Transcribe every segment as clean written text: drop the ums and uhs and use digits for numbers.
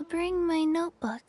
bring my notebook.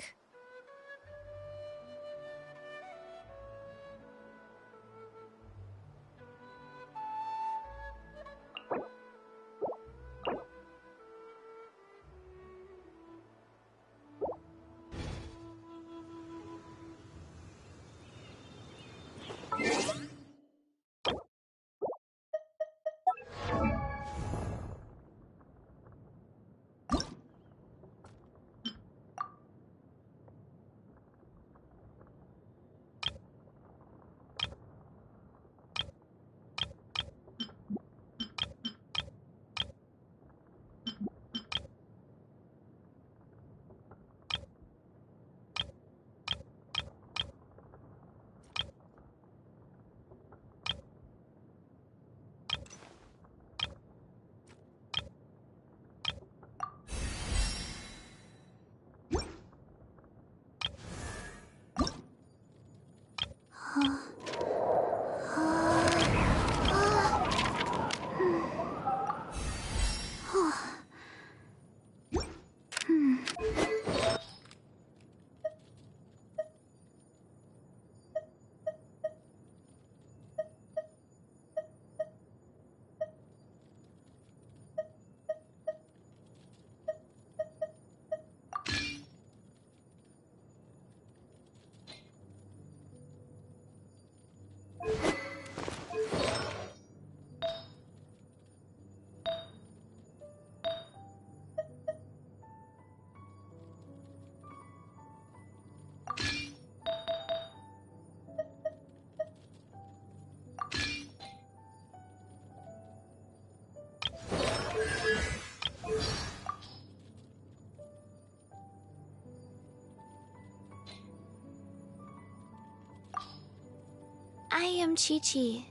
I am Chi-Chi.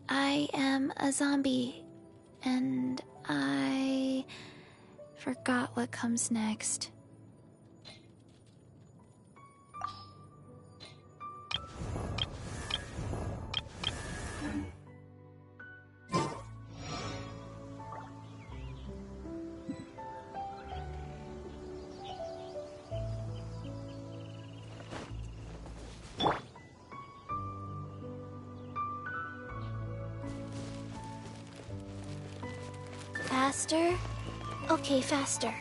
I am a zombie. And I forgot what comes next. Faster? Okay, faster.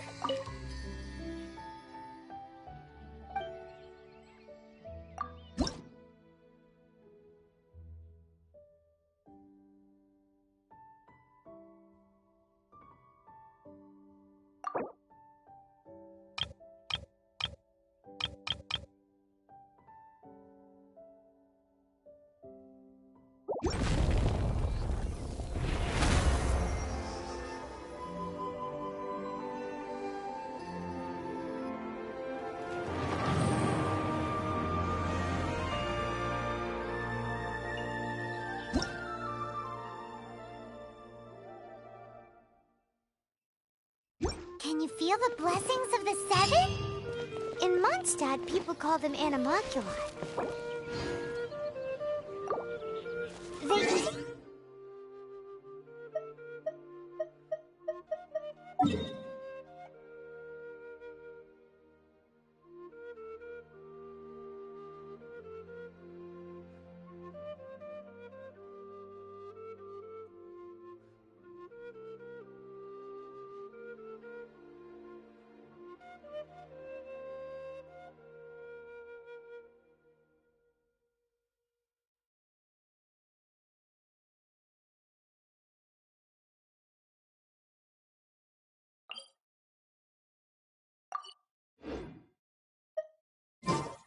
Can you feel the blessings of the Seven? In Mondstadt, people call them animalculi. They...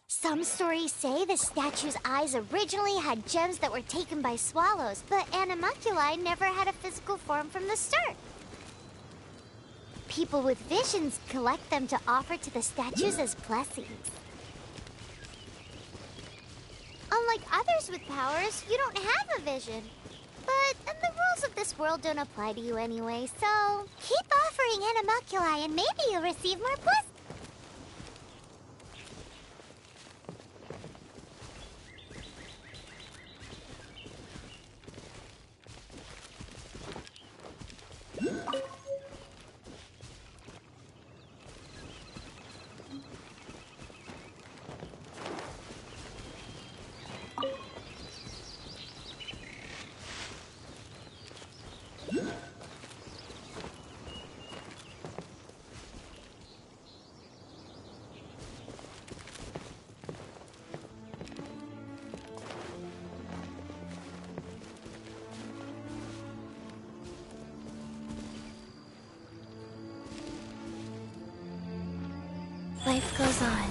Some stories say the statue's eyes originally had gems that were taken by swallows, but animalculi never had a physical form from the start. People with visions collect them to offer to the statues as blessings. Unlike others with powers, you don't have a vision. But the rules of this world don't apply to you anyway, so keep offering animalculi and maybe you'll receive more blessings. Life goes on.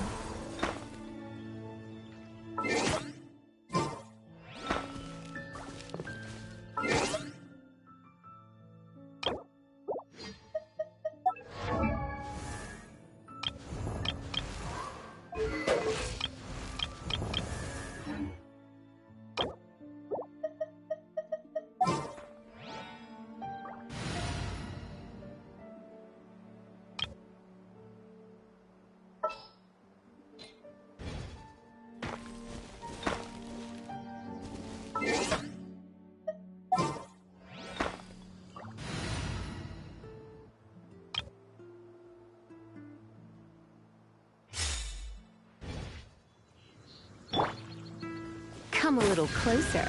Come a little closer.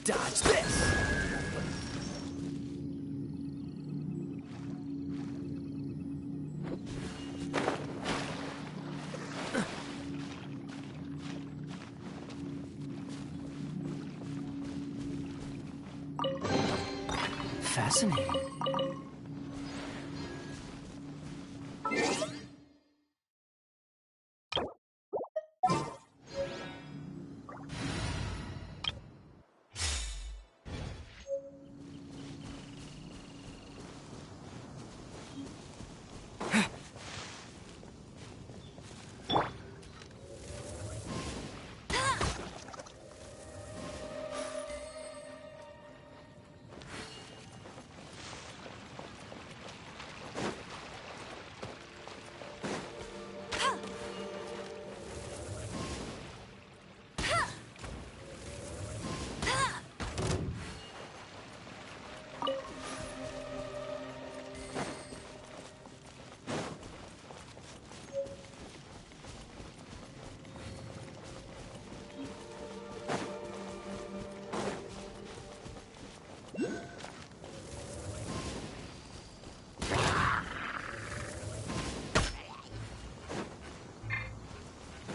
Dodge this! Fascinating.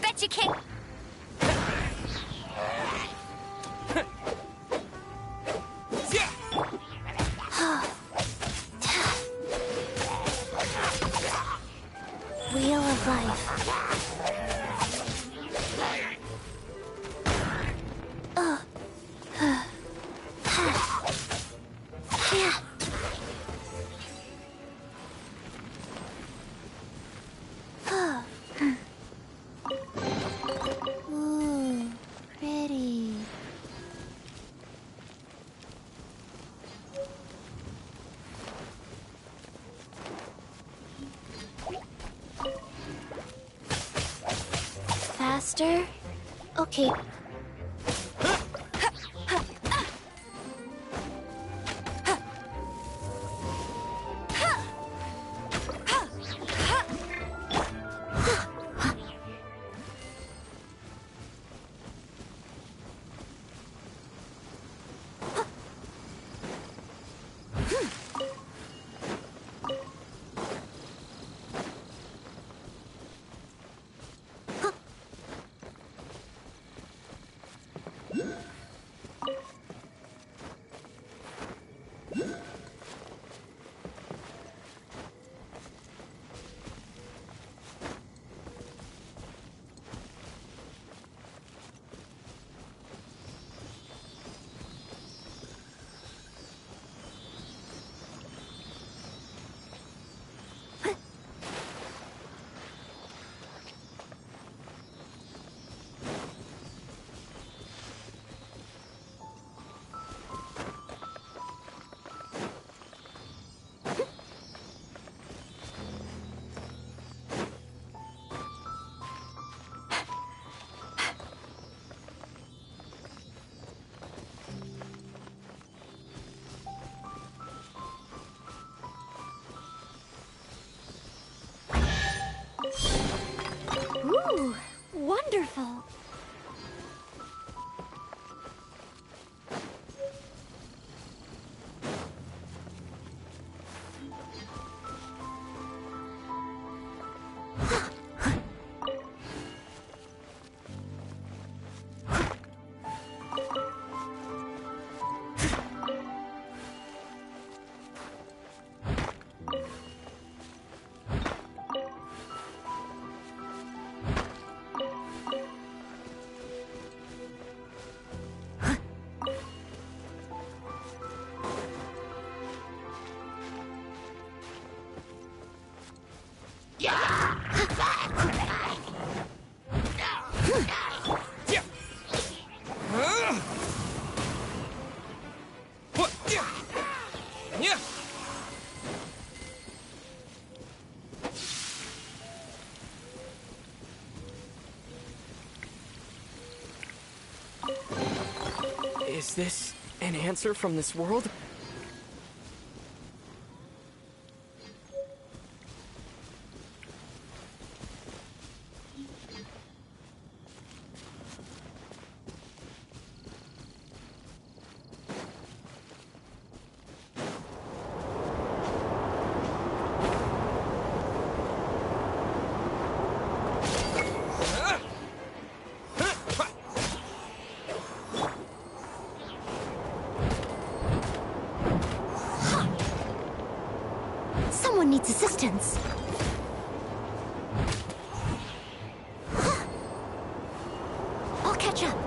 Bet you can't. Wheel of life. Ooh, pretty. Faster? Okay. wonderful. Is this an answer from this world? Someone needs assistance. I'll catch up.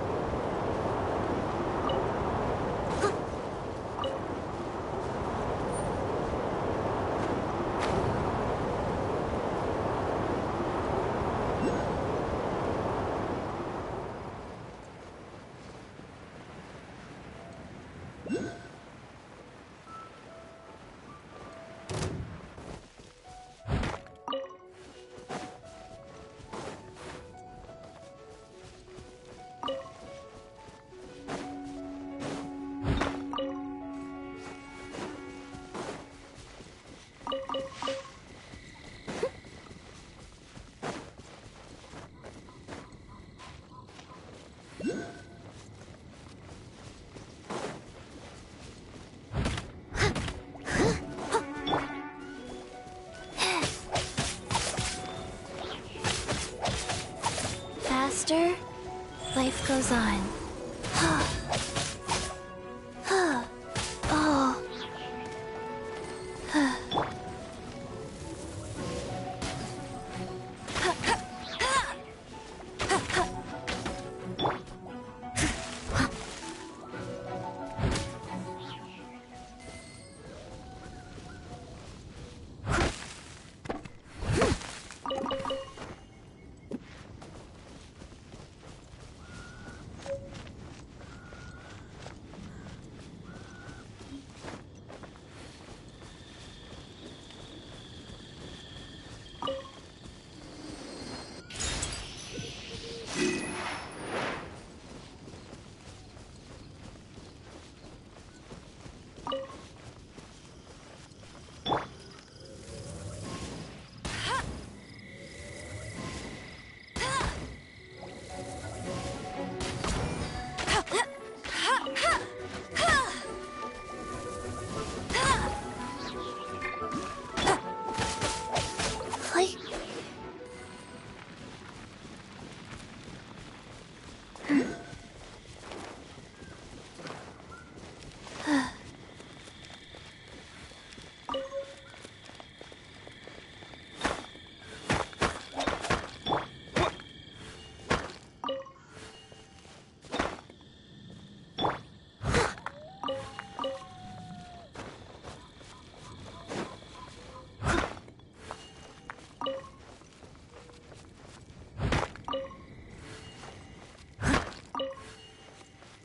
Faster, life goes on. Oh.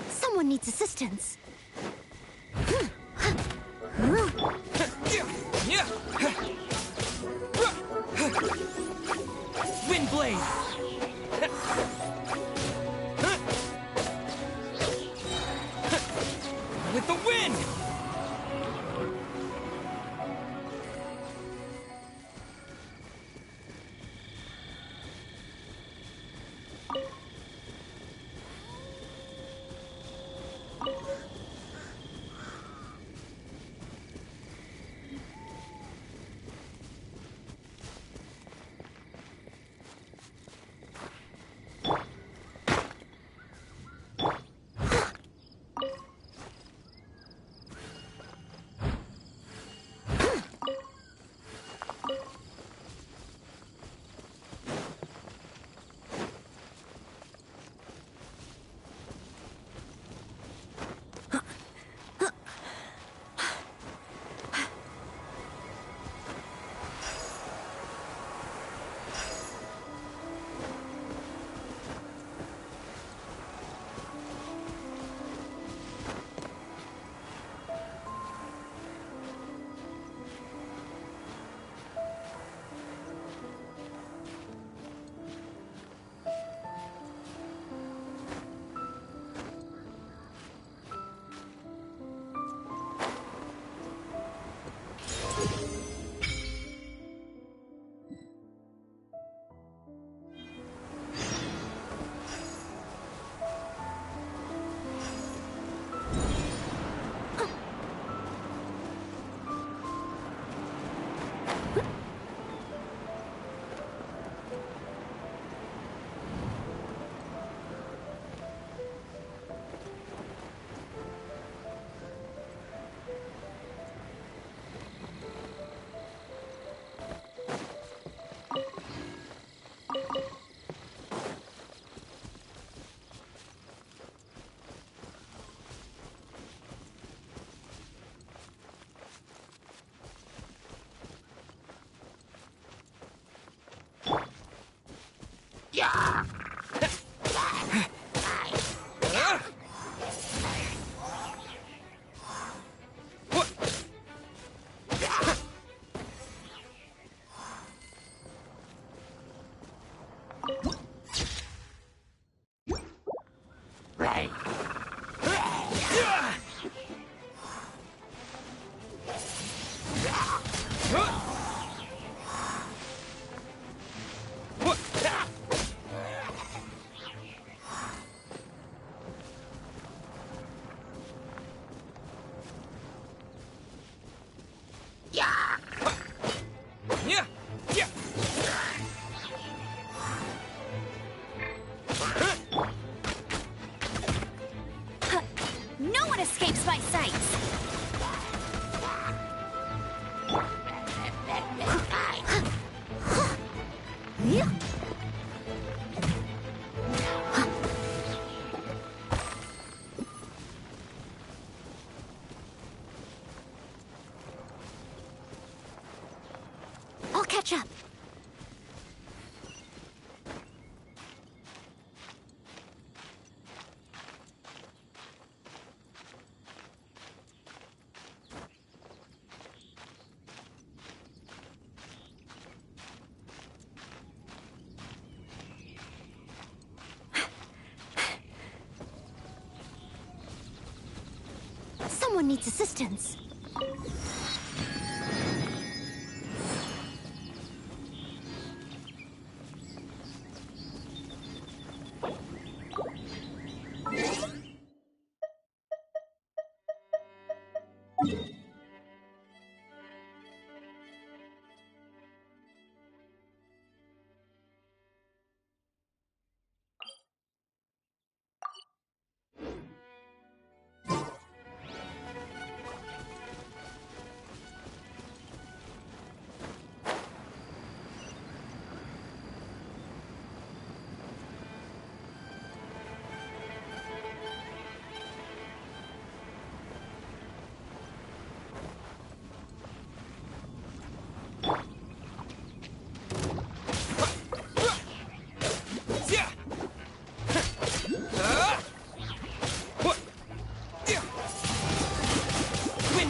Someone needs assistance. Wind blade! With the wind! No one escapes my sights! I'll catch up. Someone needs assistance.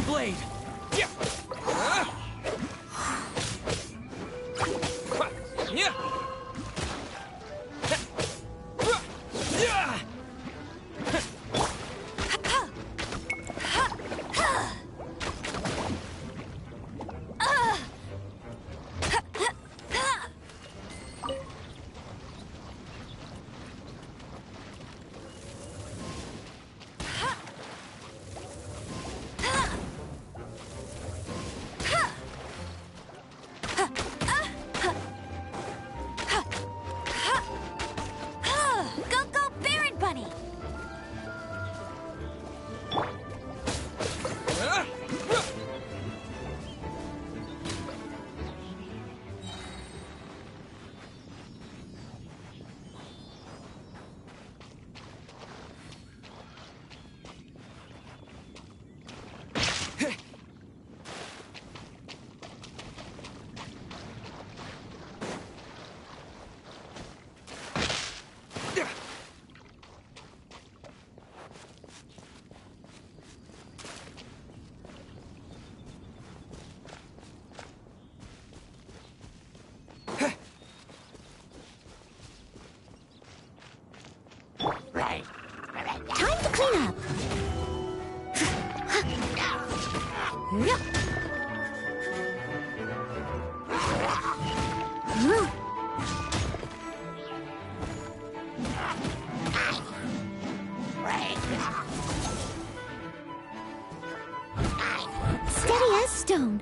Blade! Yeah! Yeah! Yeah! Time to clean up. Yep. Steady as stone.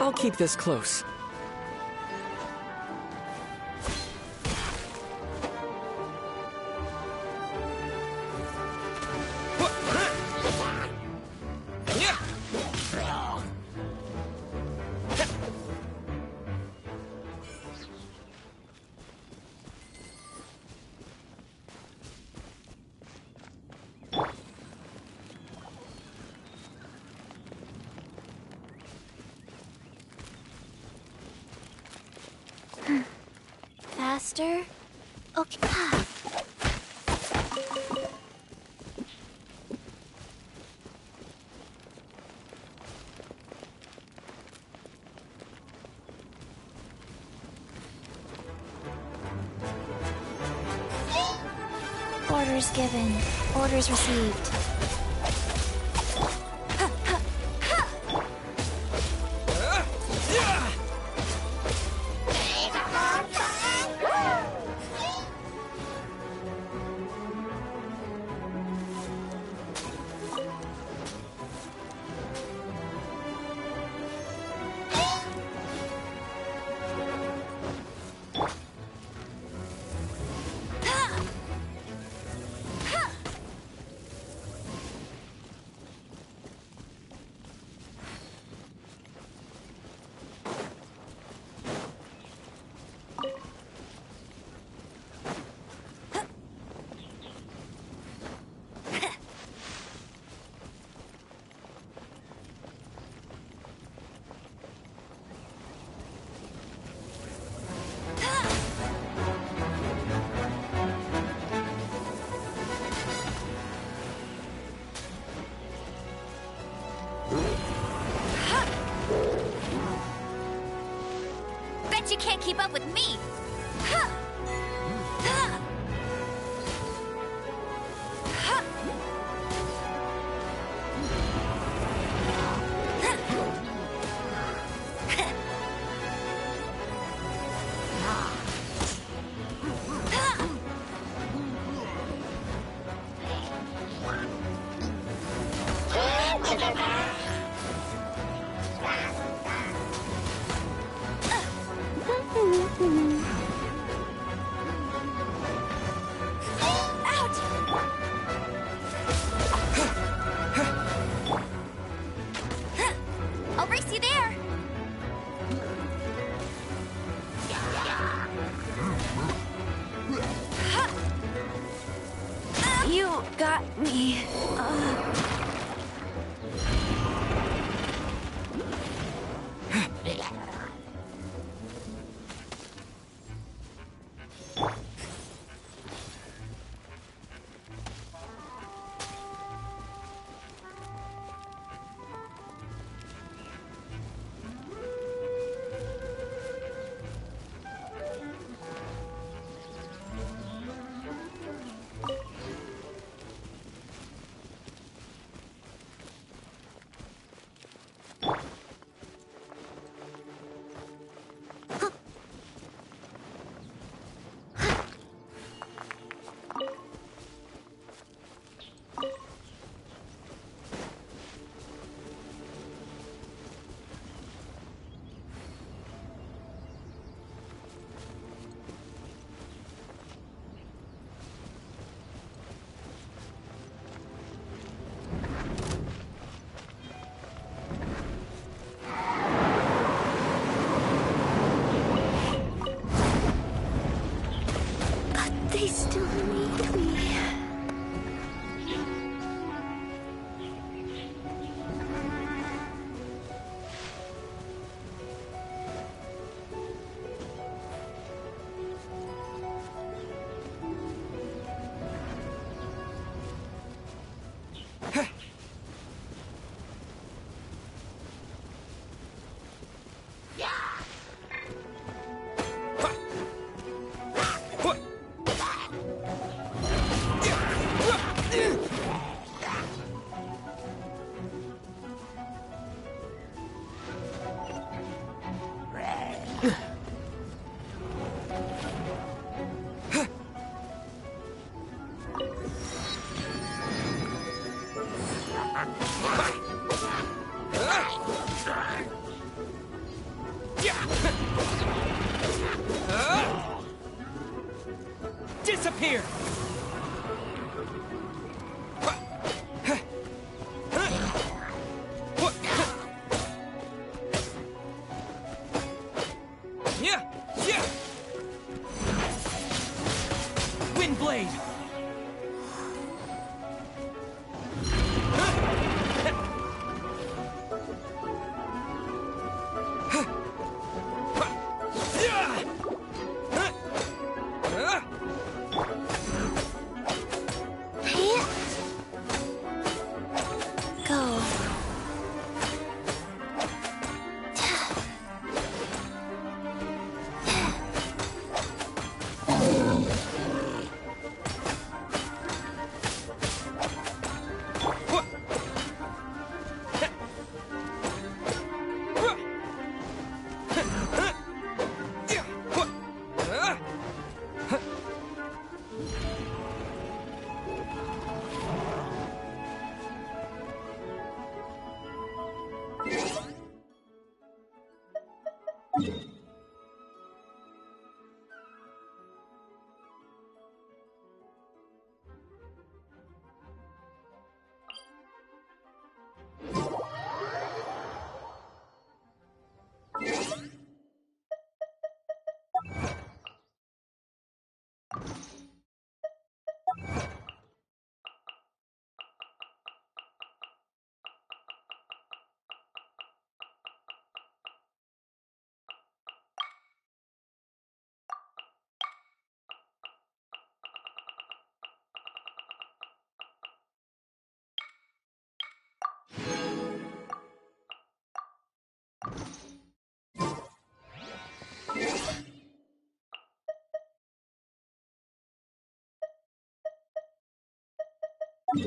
I'll keep this close. Faster? Okay. Orders given. Orders received. Bet you can't keep up with me! I'll race you there! You got me. They still need me. A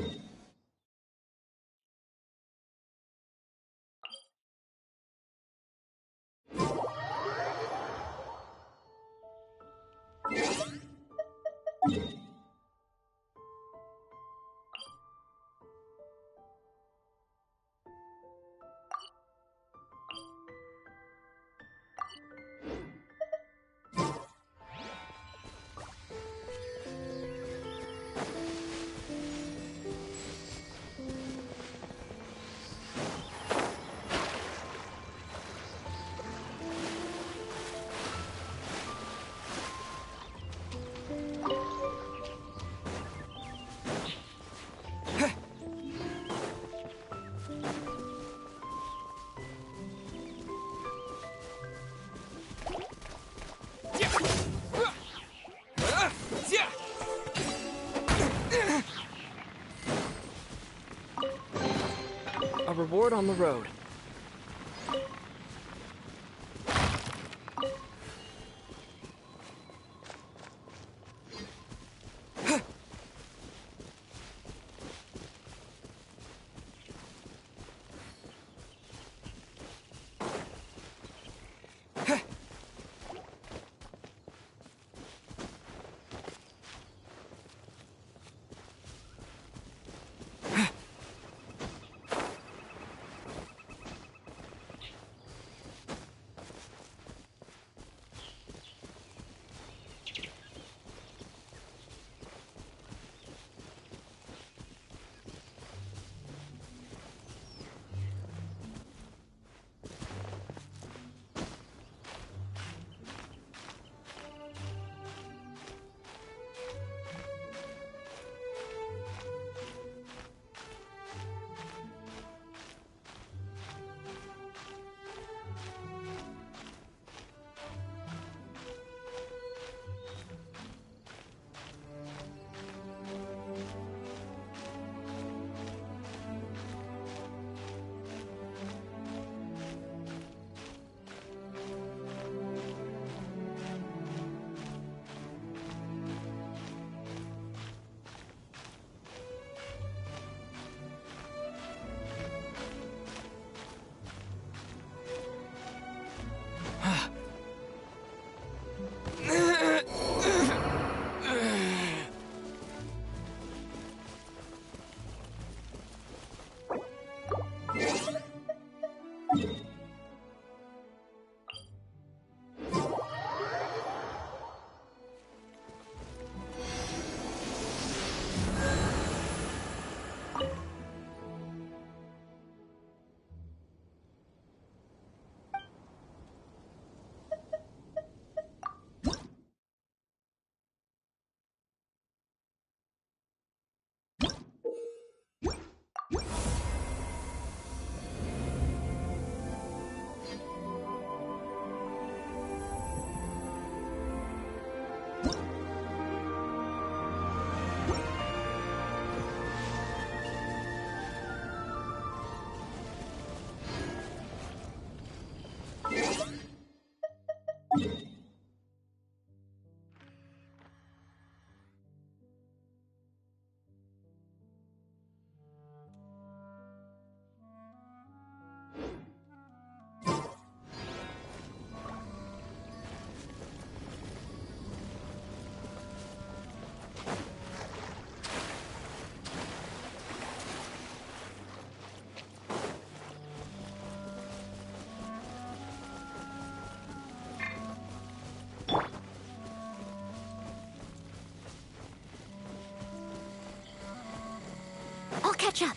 reward on the road. I'll catch up.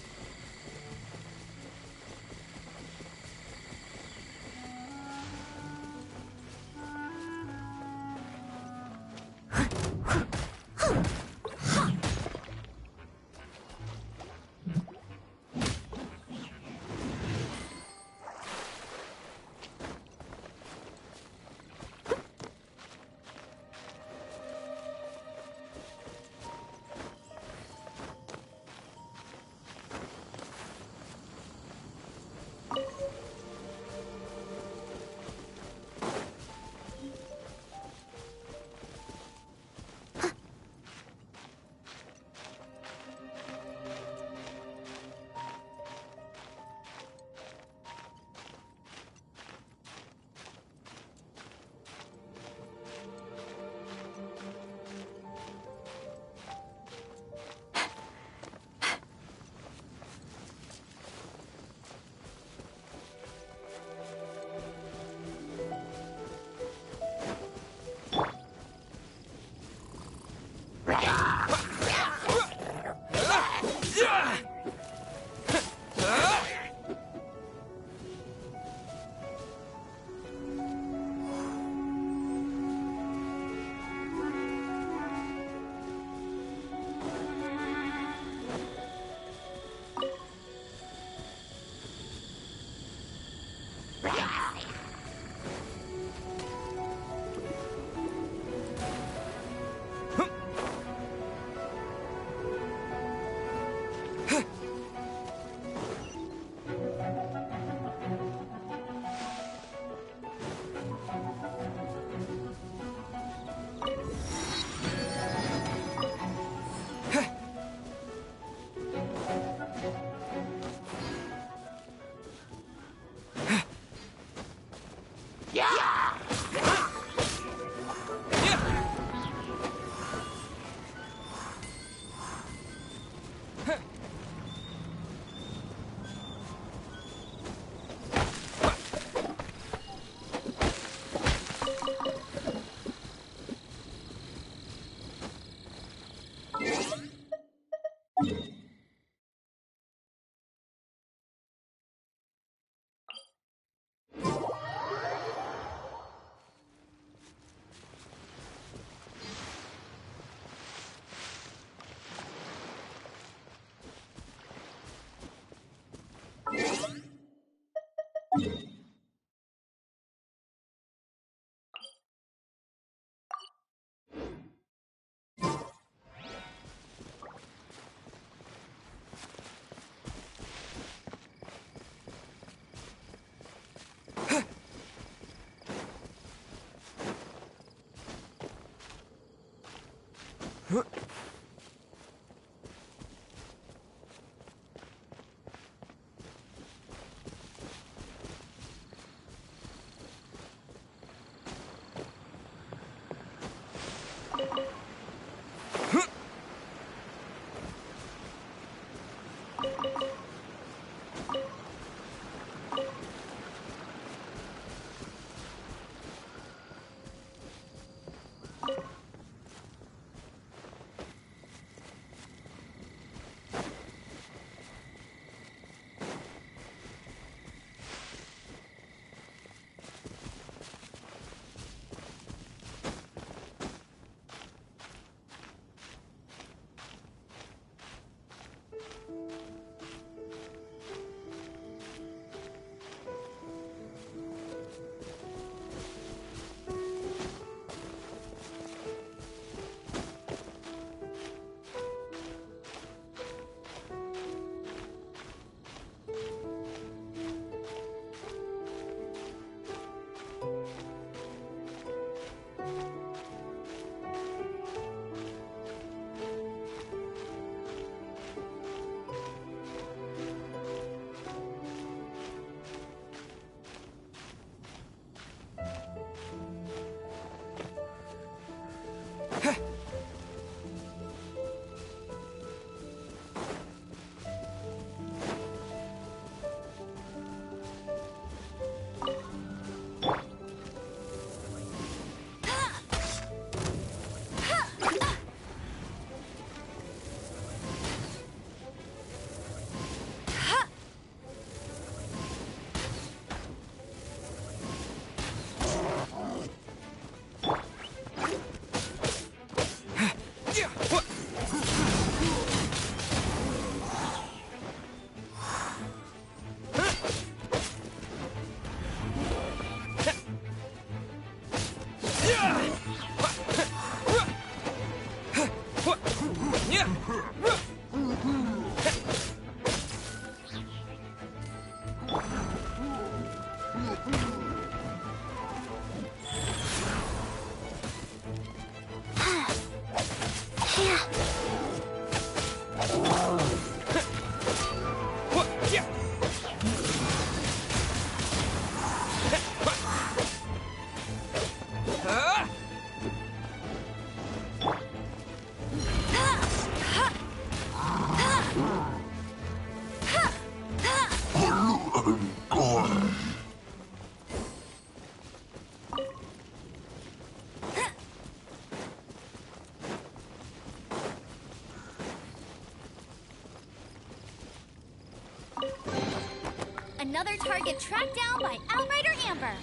Another target tracked down by Outrider Amber.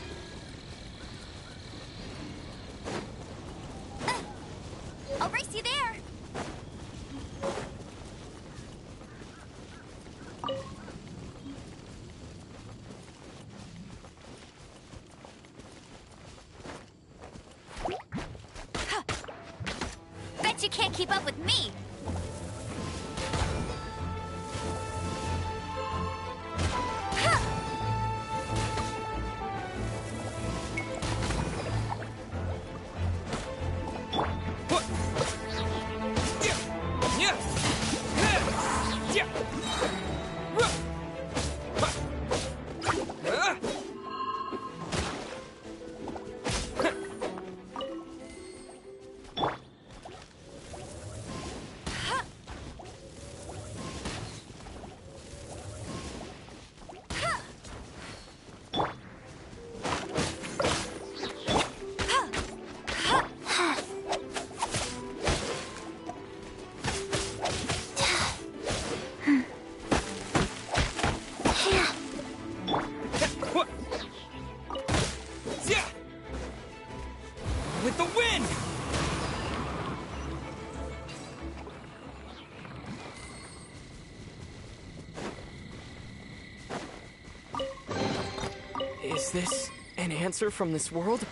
I'll race you there. Bet you can't keep up with me. With the wind! Is this an answer from this world?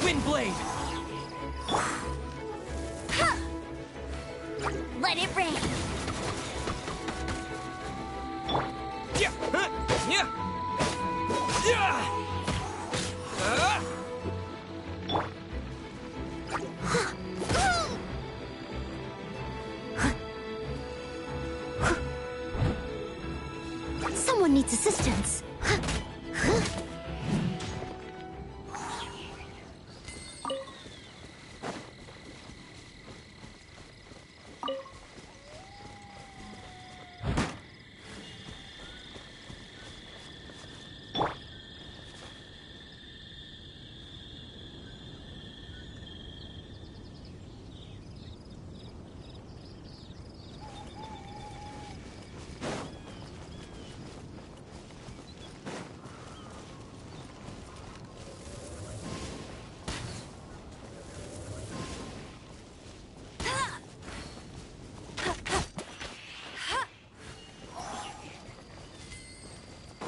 Wind blade! Let it rain. Yeah! Yeah! Yeah! Someone needs assistance.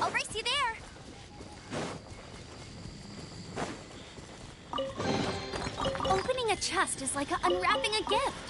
I'll race you there. Opening a chest is like unwrapping a gift.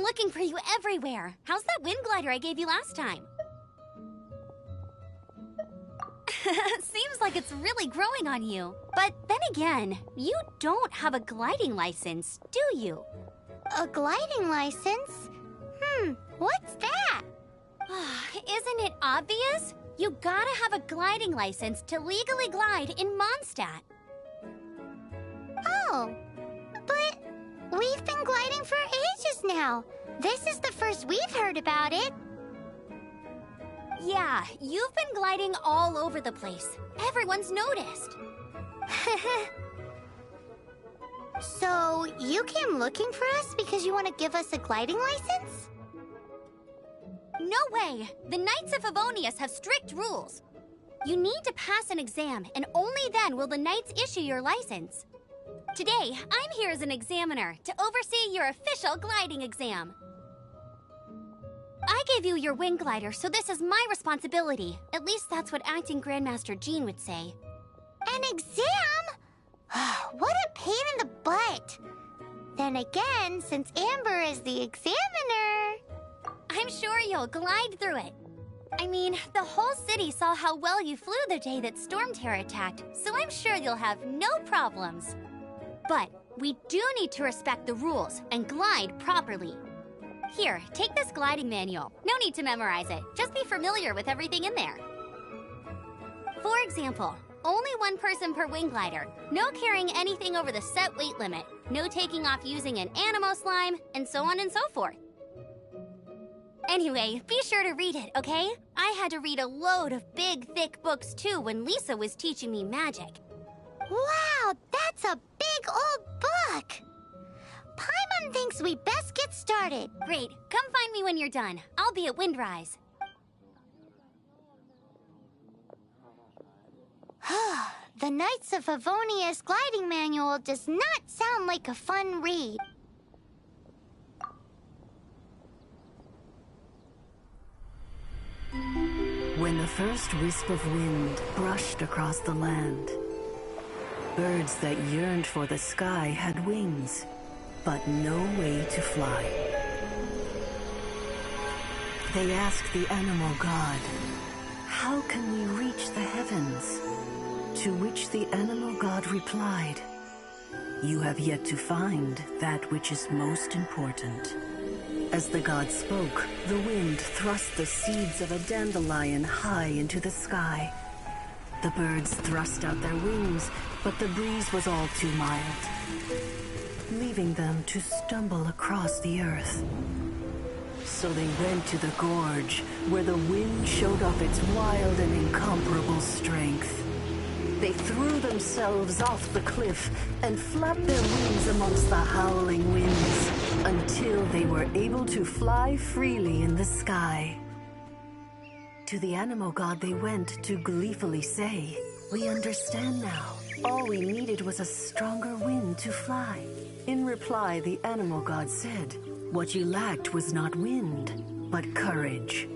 been looking for you everywhere. How's that wind glider I gave you last time? Seems like it's really growing on you. But then again, you don't have a gliding license, do you? A gliding license? What's that? Isn't it obvious? You gotta have a gliding license to legally glide in Mondstadt. Oh, but we've been gliding for ages now. This is the first we've heard about it. Yeah, you've been gliding all over the place. Everyone's noticed. So, you came looking for us because you want to give us a gliding license? No way! The Knights of Favonius have strict rules. You need to pass an exam, and only then will the Knights issue your license. Today, I'm here as an examiner to oversee your official gliding exam. I gave you your wing glider, so this is my responsibility. At least that's what Acting Grandmaster Jean would say. An exam? What a pain in the butt. Then again, since Amber is the examiner... I'm sure you'll glide through it. I mean, the whole city saw how well you flew the day that Storm Terror attacked, so I'm sure you'll have no problems. But we do need to respect the rules and glide properly. Here, take this gliding manual. No need to memorize it. Just be familiar with everything in there. For example, only one person per wing glider, no carrying anything over the set weight limit, no taking off using an animo slime, and so on and so forth. Anyway, be sure to read it, okay? I had to read a load of big, thick books too when Lisa was teaching me magic. Wow, that's a big old book! Paimon thinks we best get started. Great, come find me when you're done. I'll be at Windrise. The Knights of Favonius gliding manual does not sound like a fun read. When the first wisp of wind brushed across the land, birds that yearned for the sky had wings, but no way to fly. They asked the animal god, "How can we reach the heavens?" To which the animal god replied, "You have yet to find that which is most important." As the god spoke, the wind thrust the seeds of a dandelion high into the sky. The birds thrust out their wings, but the breeze was all too mild, leaving them to stumble across the earth. So they went to the gorge, where the wind showed off its wild and incomparable strength. They threw themselves off the cliff and flapped their wings amongst the howling winds until they were able to fly freely in the sky. To the animal god they went to gleefully say, "We understand now. All we needed was a stronger wind to fly." In reply, the animal god said, "What you lacked was not wind, but courage.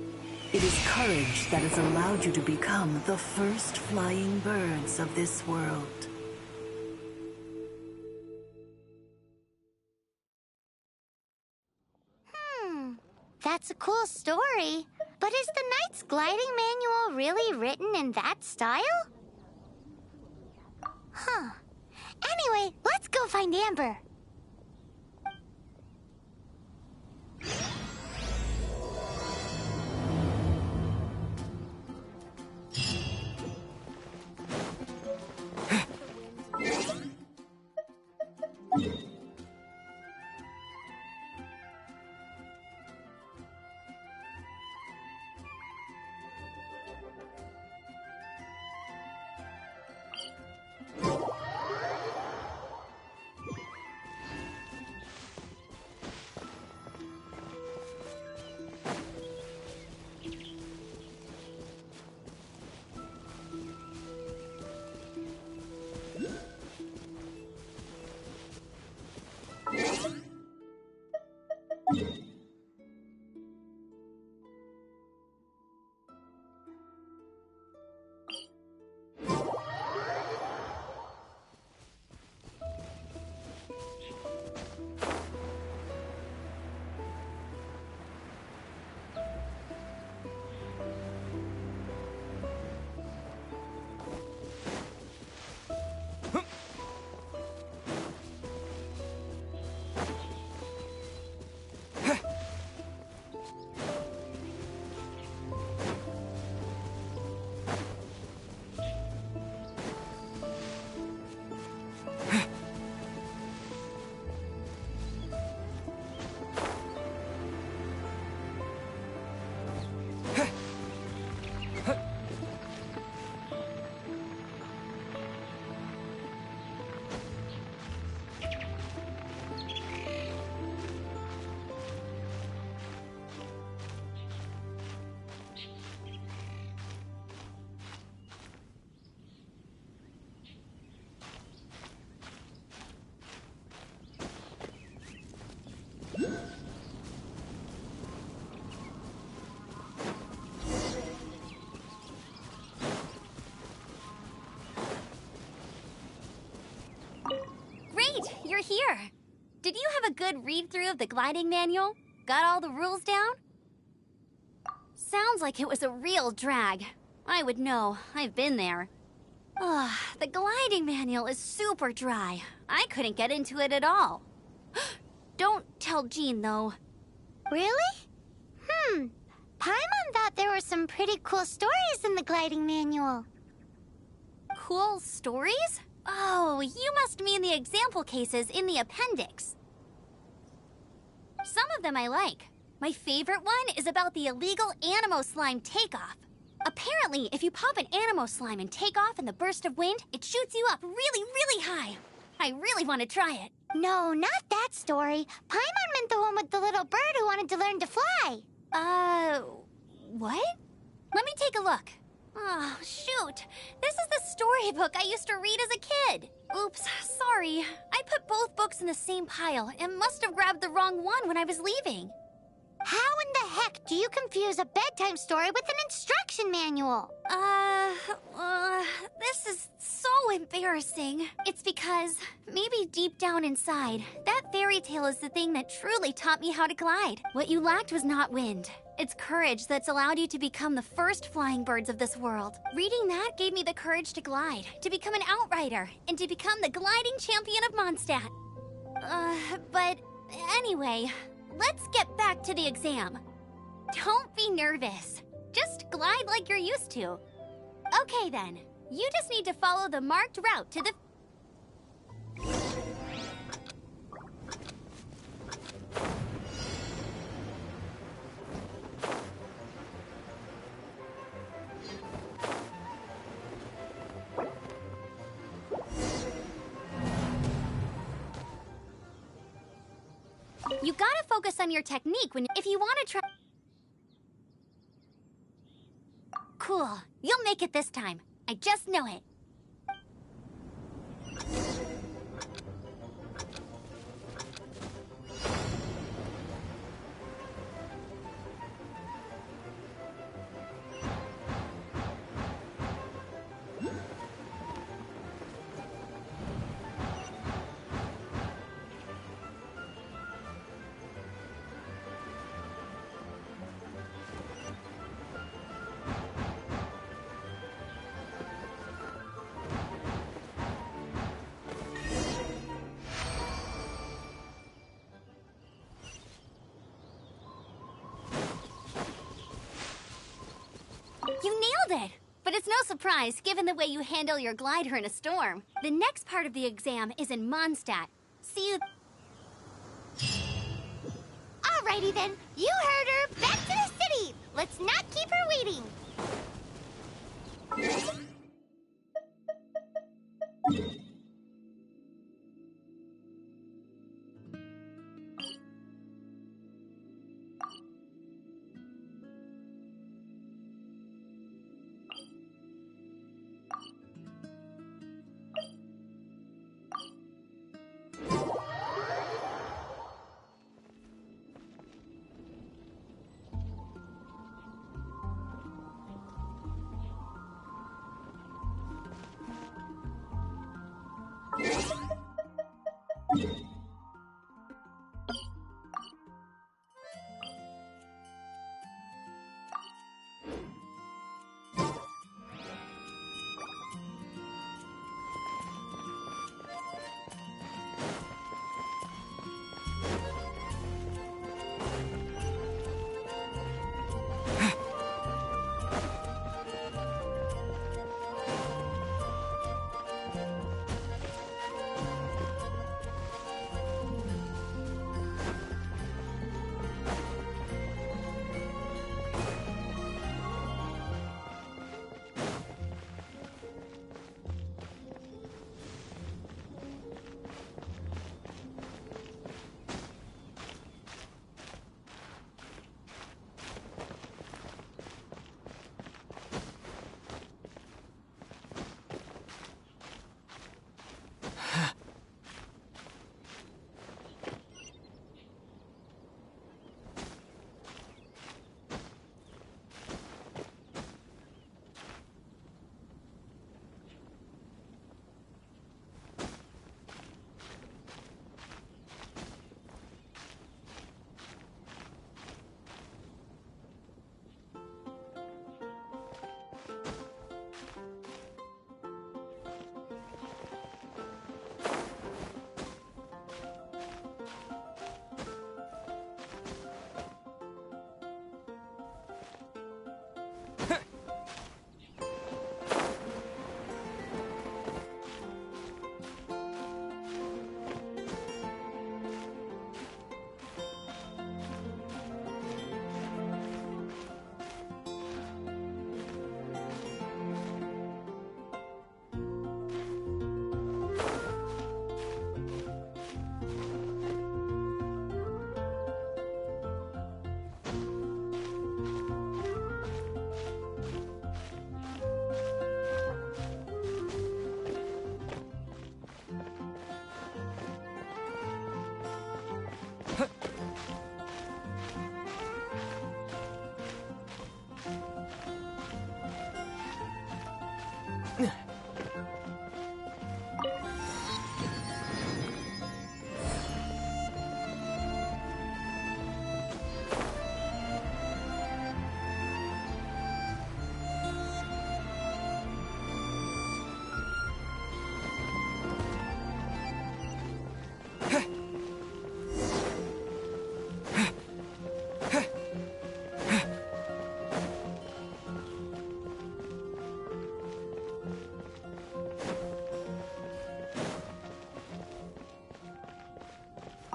It is courage that has allowed you to become the first flying birds of this world." That's a cool story. But is the Knight's gliding manual really written in that style? Anyway, let's go find Amber. good read-through of the gliding manual? Got all the rules down? Sounds like it was a real drag. I would know. I've been there. Ugh, the gliding manual is super dry. I couldn't get into it at all. Don't tell Jean, though. Really? Paimon thought there were some pretty cool stories in the gliding manual. Cool stories? Oh, you must mean the example cases in the appendix. Some of them I like. My favorite one is about the illegal Animo Slime takeoff. Apparently, if you pop an Animo Slime and take off in the burst of wind, it shoots you up really, really high. I really want to try it. No, not that story. Paimon meant the one with the little bird who wanted to learn to fly. What? Let me take a look. Oh, shoot. This is the storybook I used to read as a kid. Oops, sorry. I put both books in the same pile and must have grabbed the wrong one when I was leaving. How in the heck do you confuse a bedtime story with an instruction manual? This is so embarrassing. It's because, maybe deep down inside, that fairy tale is the thing that truly taught me how to glide. What you lacked was not wind. It's courage that's allowed you to become the first flying birds of this world. Reading that gave me the courage to glide, to become an outrider, and to become the gliding champion of Mondstadt. But anyway, let's get back to the exam. Don't be nervous. Just glide like you're used to. Okay then, you just need to follow the marked route to the... You gotta focus on your technique if you want to try... Cool. You'll make it this time. I just know it. You nailed it! But it's no surprise, given the way you handle your glider in a storm. The next part of the exam is in Mondstadt. See you... Alrighty then, you heard her. Back to the city. Let's not keep her waiting.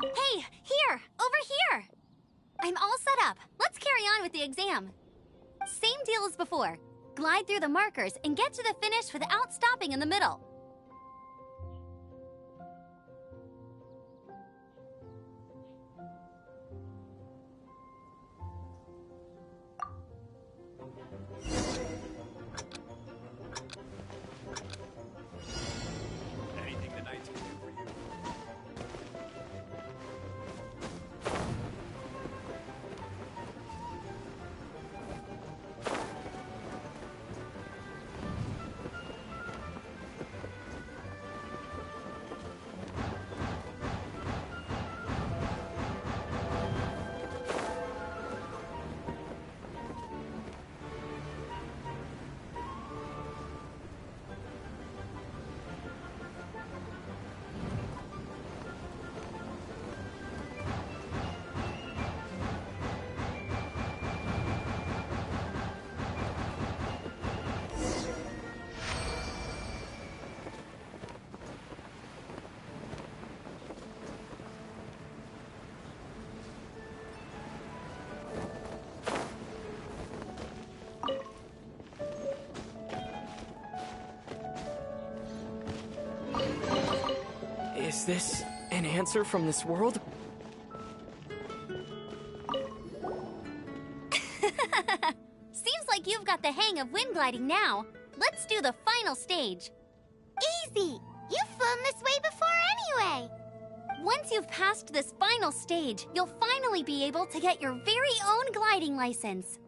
Hey, here! Over here! I'm all set up. Let's carry on with the exam. Same deal as before. Glide through the markers and get to the finish without stopping in the middle. Anything the knights can do for you. Is this an answer from this world? Seems like you've got the hang of wind gliding now. Let's do the final stage. Easy! You've flown this way before anyway! Once you've passed this final stage, you'll finally be able to get your very own gliding license.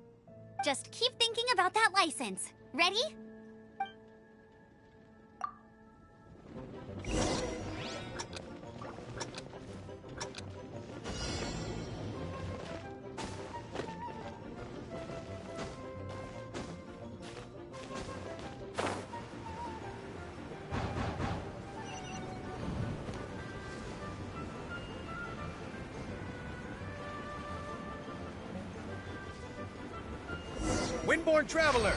Just keep thinking about that license. Ready? Windborne Traveler,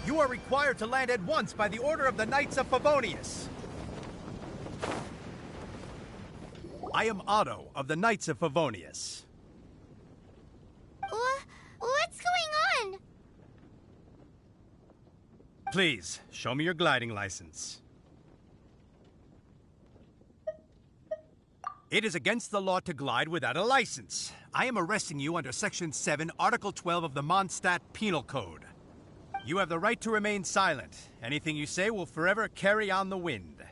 you are required to land at once by the order of the Knights of Favonius. I am Otto of the Knights of Favonius. What's going on? Please, show me your gliding license. It is against the law to glide without a license. I am arresting you under Section 7, Article 12 of the Mondstadt Penal Code. You have the right to remain silent. Anything you say will forever carry on the wind.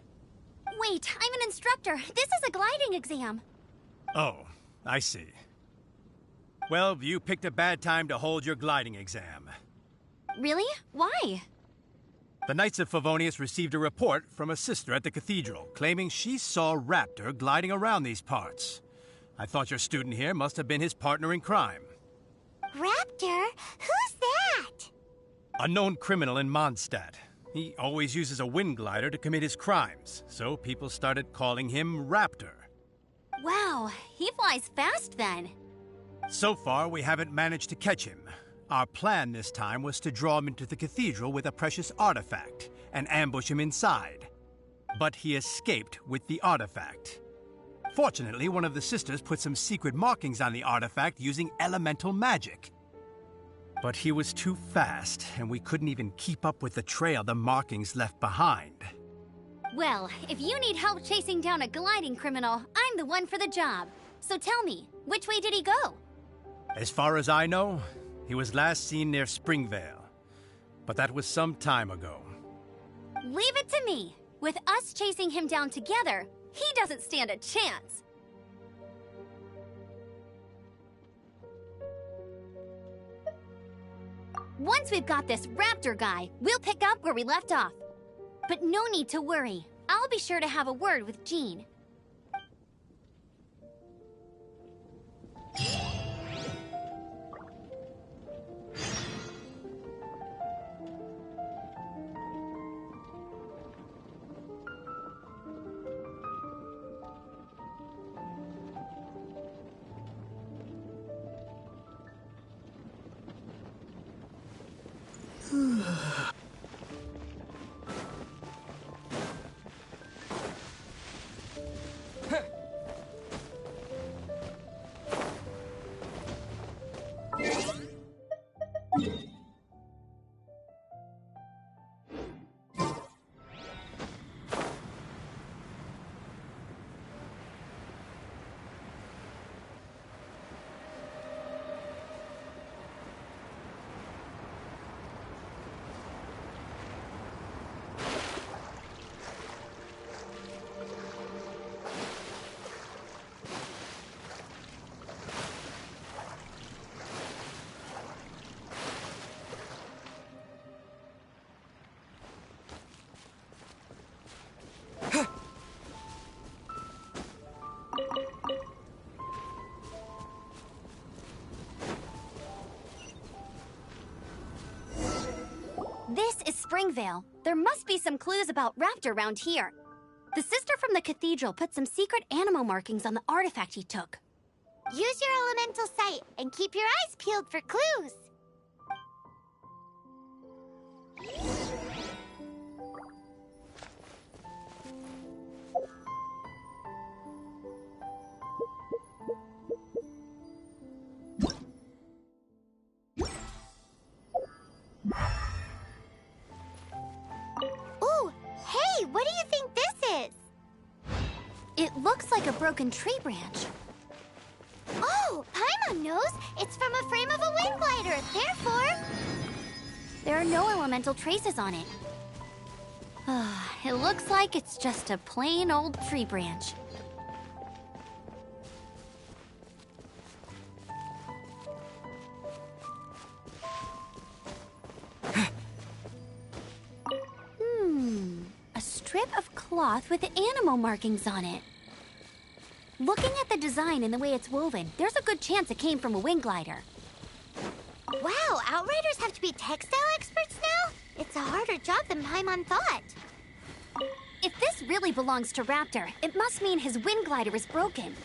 Wait, I'm an instructor. This is a gliding exam. Oh, I see. Well, you picked a bad time to hold your gliding exam. Really? Why? The Knights of Favonius received a report from a sister at the cathedral claiming she saw Raptor gliding around these parts. I thought your student here must have been his partner in crime. Raptor? Who's that? A known criminal in Mondstadt. He always uses a wind glider to commit his crimes, so people started calling him Raptor. Wow, he flies fast then. So far, we haven't managed to catch him. Our plan this time was to draw him into the cathedral with a precious artifact and ambush him inside. But he escaped with the artifact. Fortunately, one of the sisters put some secret markings on the artifact using elemental magic. But he was too fast, and we couldn't even keep up with the trail the markings left behind. Well, if you need help chasing down a gliding criminal, I'm the one for the job. So tell me, which way did he go? As far as I know, he was last seen near Springvale. But that was some time ago. Leave it to me. With us chasing him down together, he doesn't stand a chance. Once we've got this Raptor guy, we'll pick up where we left off. But no need to worry. I'll be sure to have a word with Jean. This is Springvale. There must be some clues about Raptor around here. The sister from the cathedral put some secret animal markings on the artifact he took. Use your elemental sight and keep your eyes peeled for clues. Ooh, hey, what do you think this is? It looks like a broken tree branch. Oh, Paimon knows. It's from a frame of a wind glider. Therefore, There are no elemental traces on it. It looks like it's just a plain old tree branch. A strip of cloth with animal markings on it. Looking at the design and the way it's woven, there's a good chance it came from a wind glider. wow, Outriders have to be textile experts now? It's a harder job than Paimon thought. If this really belongs to Raptor, it must mean his wind glider is broken.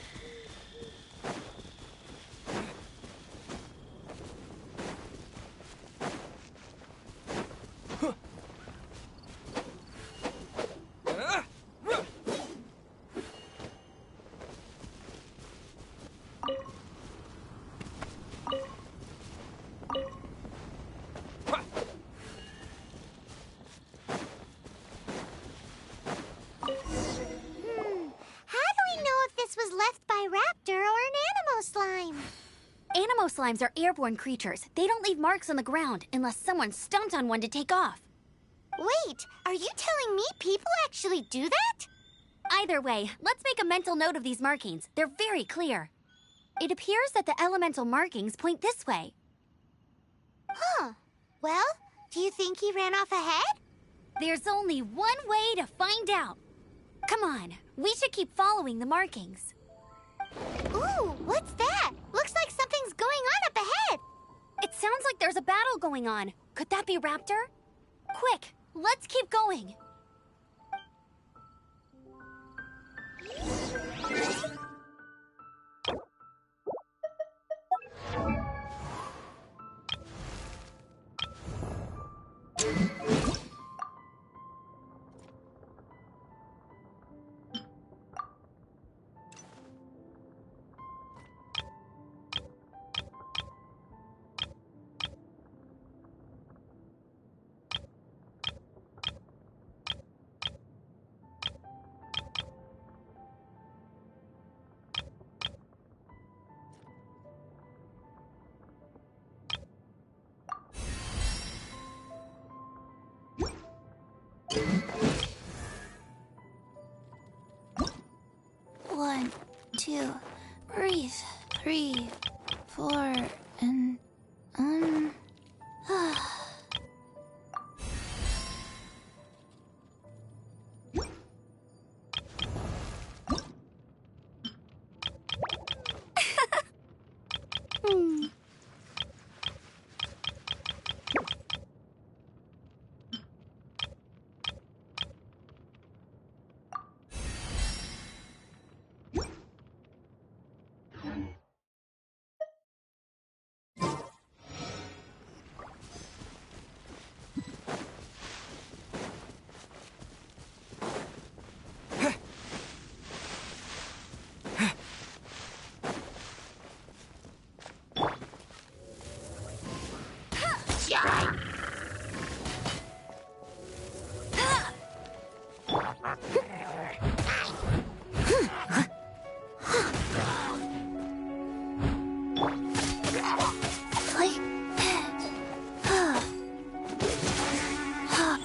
Anemo slimes are airborne creatures. They don't leave marks on the ground unless someone stomped on one to take off. Wait, are you telling me people actually do that? Either way, let's make a mental note of these markings. They're very clear. It appears that the elemental markings point this way. Huh. Well, do you think he ran off ahead? There's only one way to find out. Come on, we should keep following the markings. Ooh, what's that? Looks like something's going on up ahead. It sounds like there's a battle going on. Could that be Raptor? Quick, let's keep going.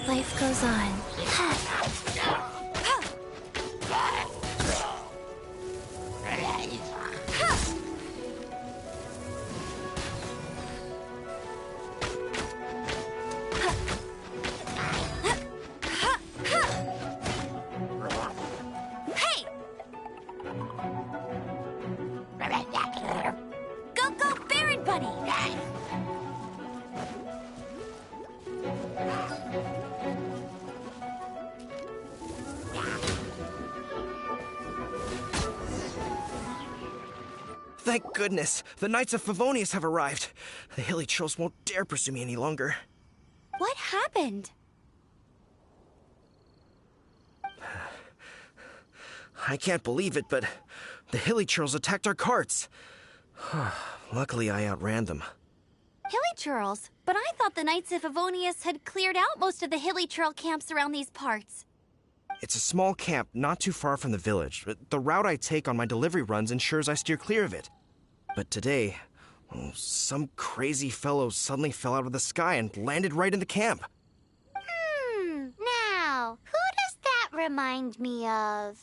Life goes on. Go, go, Baron Bunny! Thank goodness, the Knights of Favonius have arrived. The hilly trolls won't dare pursue me any longer. What happened? I can't believe it, but the hilly trolls attacked our carts. Luckily, I outran them. Hilly Churls? But I thought the Knights of Favonius had cleared out most of the Hilly Churl camps around these parts. It's a small camp not too far from the village. The route I take on my delivery runs ensures I steer clear of it. But today, some crazy fellow suddenly fell out of the sky and landed right in the camp. Now, who does that remind me of?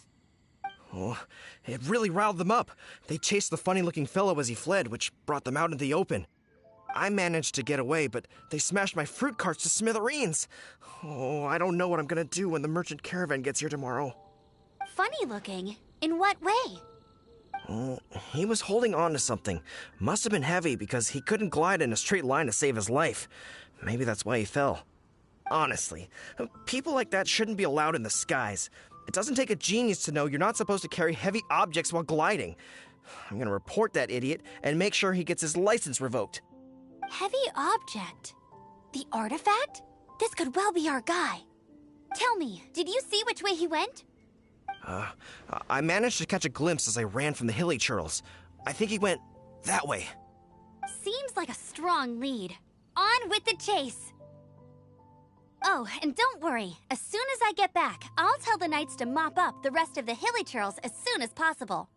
Oh, it really riled them up. They chased the funny-looking fellow as he fled, which brought them out in the open. I managed to get away, but they smashed my fruit carts to smithereens. Oh, I don't know what I'm gonna do when the merchant caravan gets here tomorrow. Funny looking? In what way? Oh, he was holding on to something. Must have been heavy because he couldn't glide in a straight line to save his life. Maybe that's why he fell. Honestly, people like that shouldn't be allowed in the skies. It doesn't take a genius to know you're not supposed to carry heavy objects while gliding. I'm gonna report that idiot and make sure he gets his license revoked. Heavy object? The artifact? This could well be our guy. Tell me, did you see which way he went? I managed to catch a glimpse as I ran from the hilly churls. I think he went that way. Seems like a strong lead. On with the chase! Oh, and don't worry. As soon as I get back, I'll tell the knights to mop up the rest of the hilly churls as soon as possible.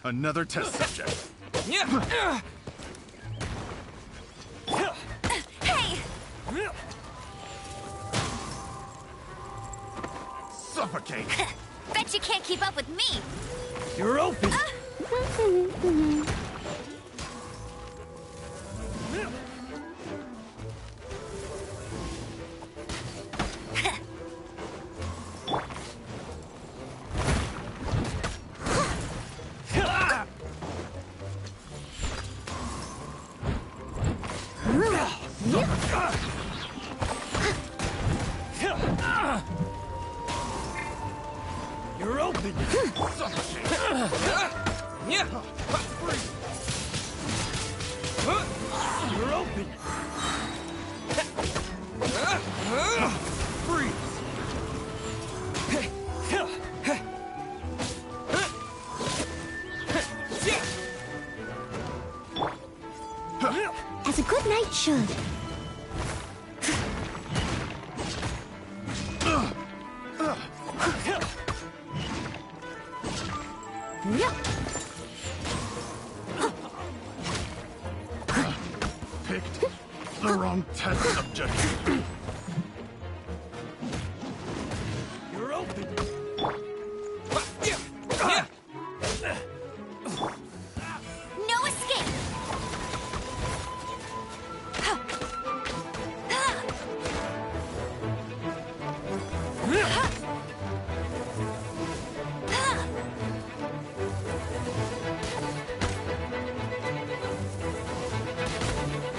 Another test subject. Hey! Suffocate! Bet you can't keep up with me! You're open! You're open! You're open! Freeze! As a good knight should. Picked the wrong test subject. You're open! No escape!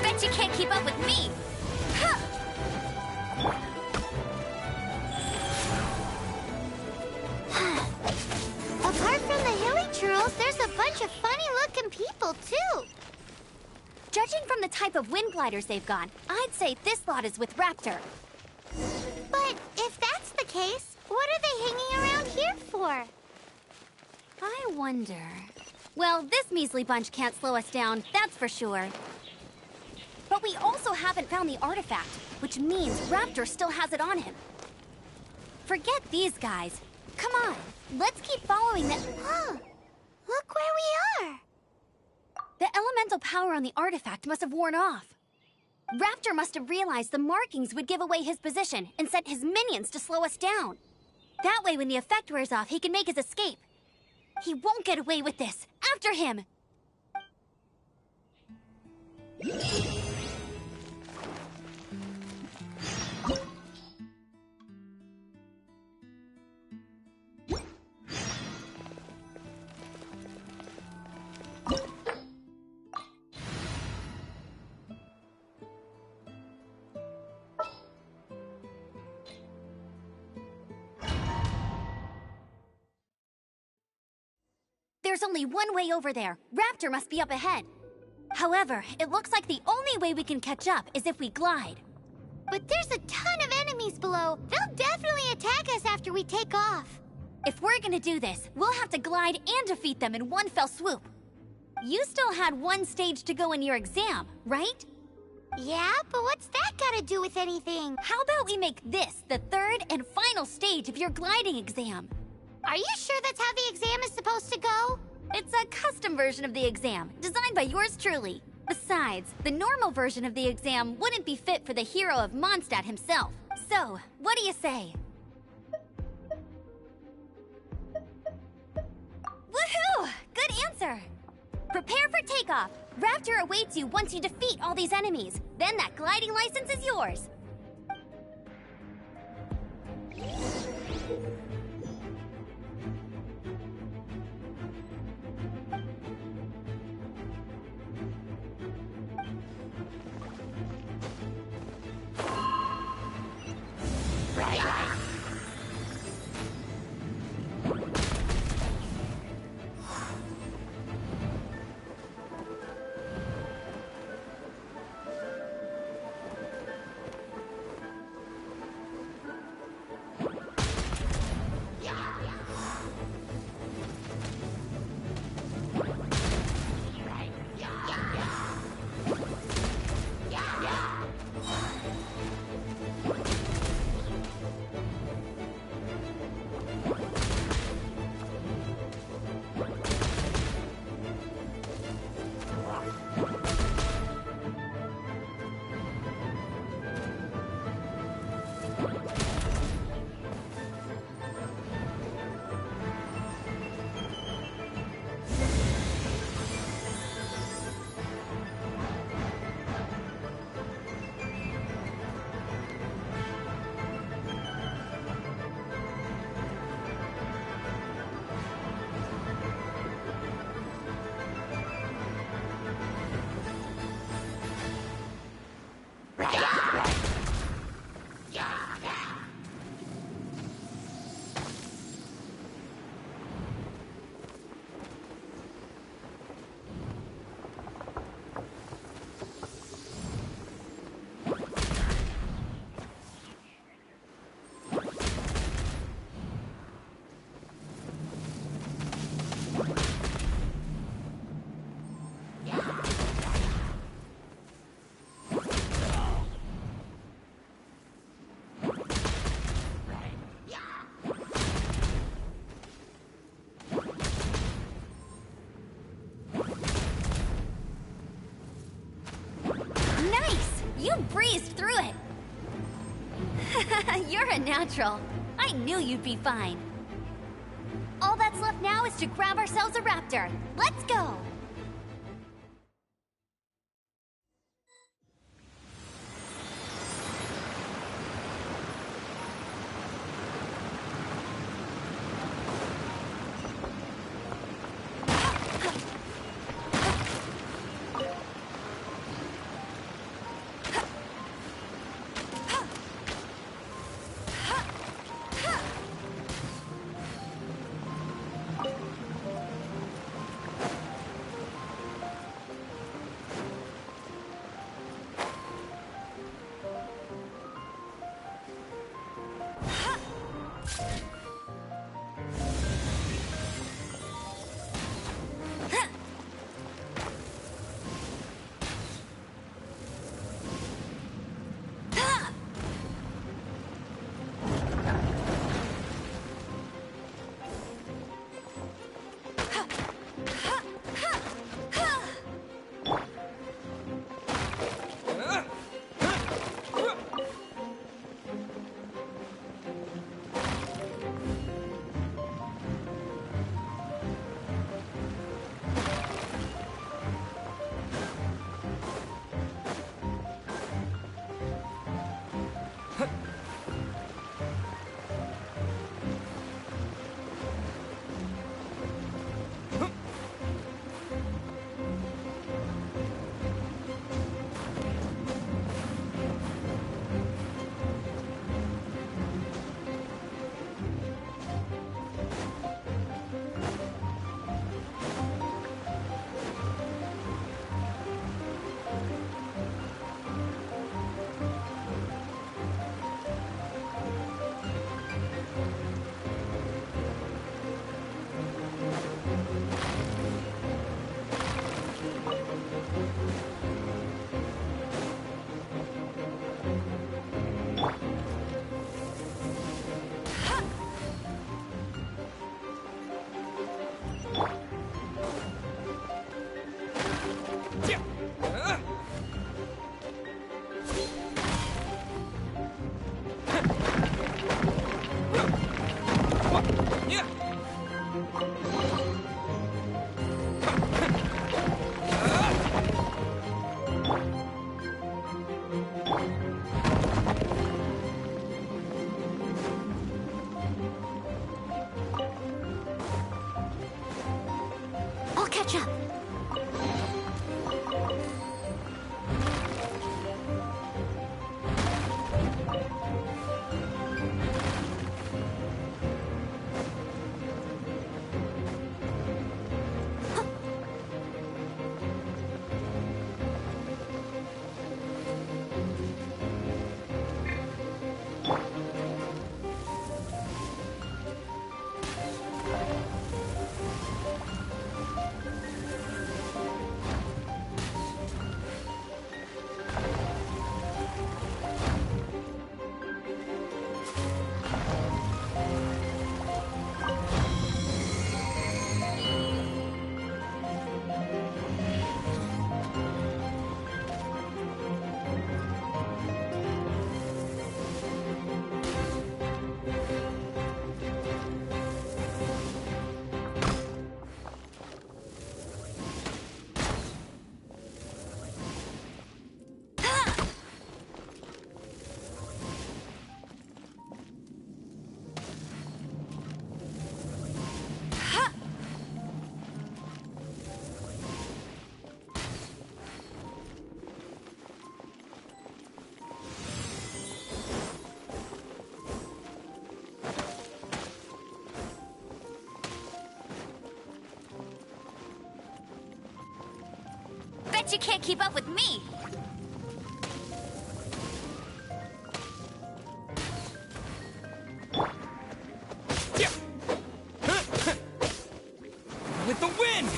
Bet you can't keep up with me! Apart from the hilly churls, there's a bunch of funny-looking people, too. Judging from the type of wind gliders they've got, I'd say this lot is with Raptor. But if that's the case, what are they hanging around here for? I wonder... Well, this measly bunch can't slow us down, that's for sure. But we also haven't found the artifact, which means Raptor still has it on him. Forget these guys. Come on, let's keep following them. Huh. Look where we are. The elemental power on the artifact must have worn off. Raptor must have realized the markings would give away his position and sent his minions to slow us down. That way, when the effect wears off, he can make his escape. He won't get away with this. After him! There's only one way over there. Raptor must be up ahead. However, it looks like the only way we can catch up is if we glide. But there's a ton of enemies below. They'll definitely attack us after we take off. If we're gonna do this, we'll have to glide and defeat them in one fell swoop. You still had one stage to go in your exam, right? Yeah, but what's that got to do with anything? How about we make this the third and final stage of your gliding exam? Are you sure that's how the exam is supposed to go? It's a custom version of the exam, designed by yours truly. Besides, the normal version of the exam wouldn't be fit for the hero of Mondstadt himself. So, what do you say? Woohoo! Good answer! Prepare for takeoff. Raptor awaits you once you defeat all these enemies. Then that gliding license is yours. You breezed through it. You're a natural. I knew you'd be fine. All that's left now is to grab ourselves a raptor. Let's go! I'll catch up. Bet you can't keep up with me! With the wind!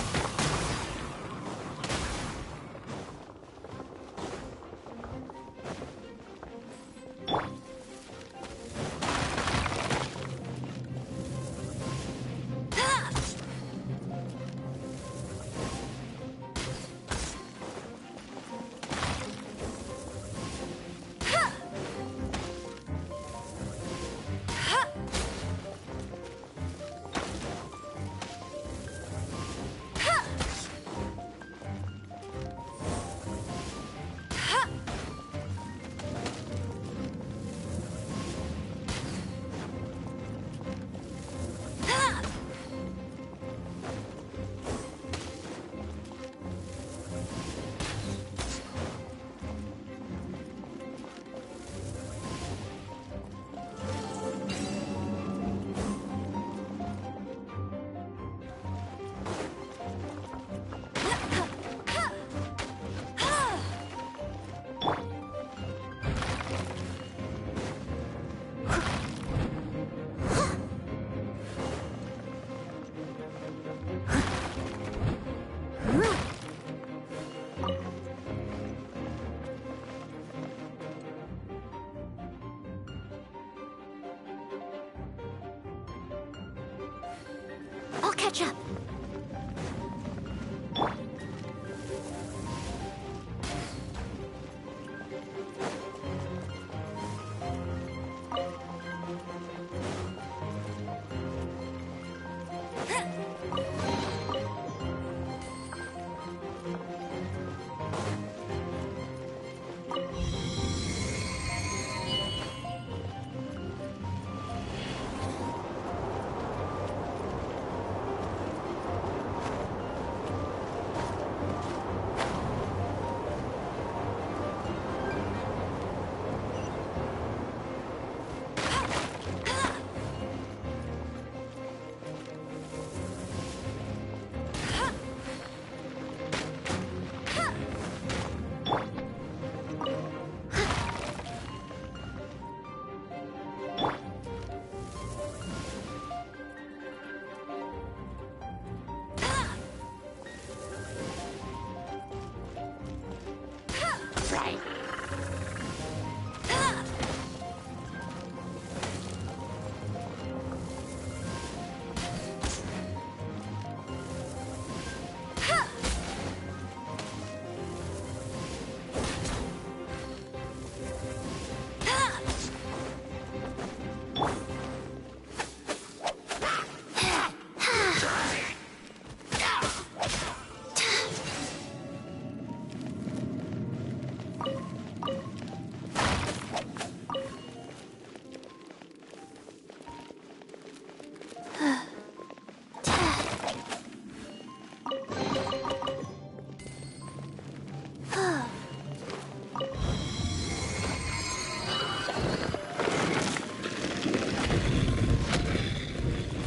catch up.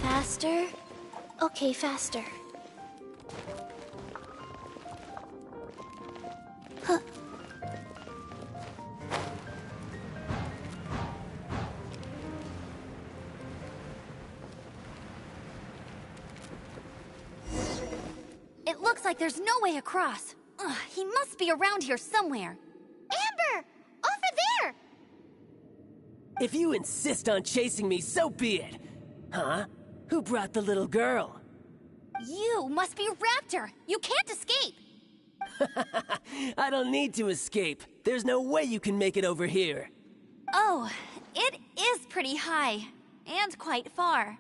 Faster? Okay, faster. Huh. It looks like there's no way across. Ugh, he must be around here somewhere. Amber! Over there! If you insist on chasing me, so be it. Huh? Who brought the little girl? You must be Raptor. You can't escape. I don't need to escape. There's no way you can make it over here. Oh, it is pretty high. And quite far.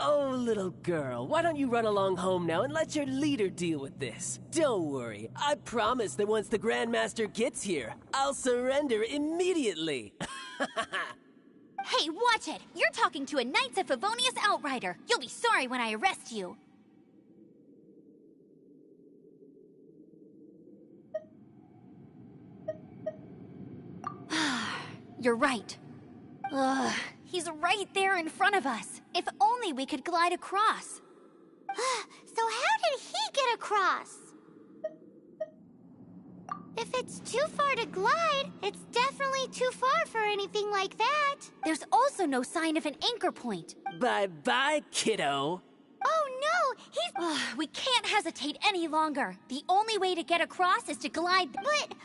Oh, little girl, why don't you run along home now and let your leader deal with this? Don't worry, I promise that once the Grandmaster gets here, I'll surrender immediately. Hey, watch it! You're talking to a Knights of Favonius outrider. You'll be sorry when I arrest you. You're right. Ugh, he's right there in front of us. If only we could glide across. So how did he get across? If it's too far to glide, it's definitely too far for anything like that. There's also no sign of an anchor point. Bye-bye, kiddo. Oh no, he's... Ugh, we can't hesitate any longer. The only way to get across is to glide... But...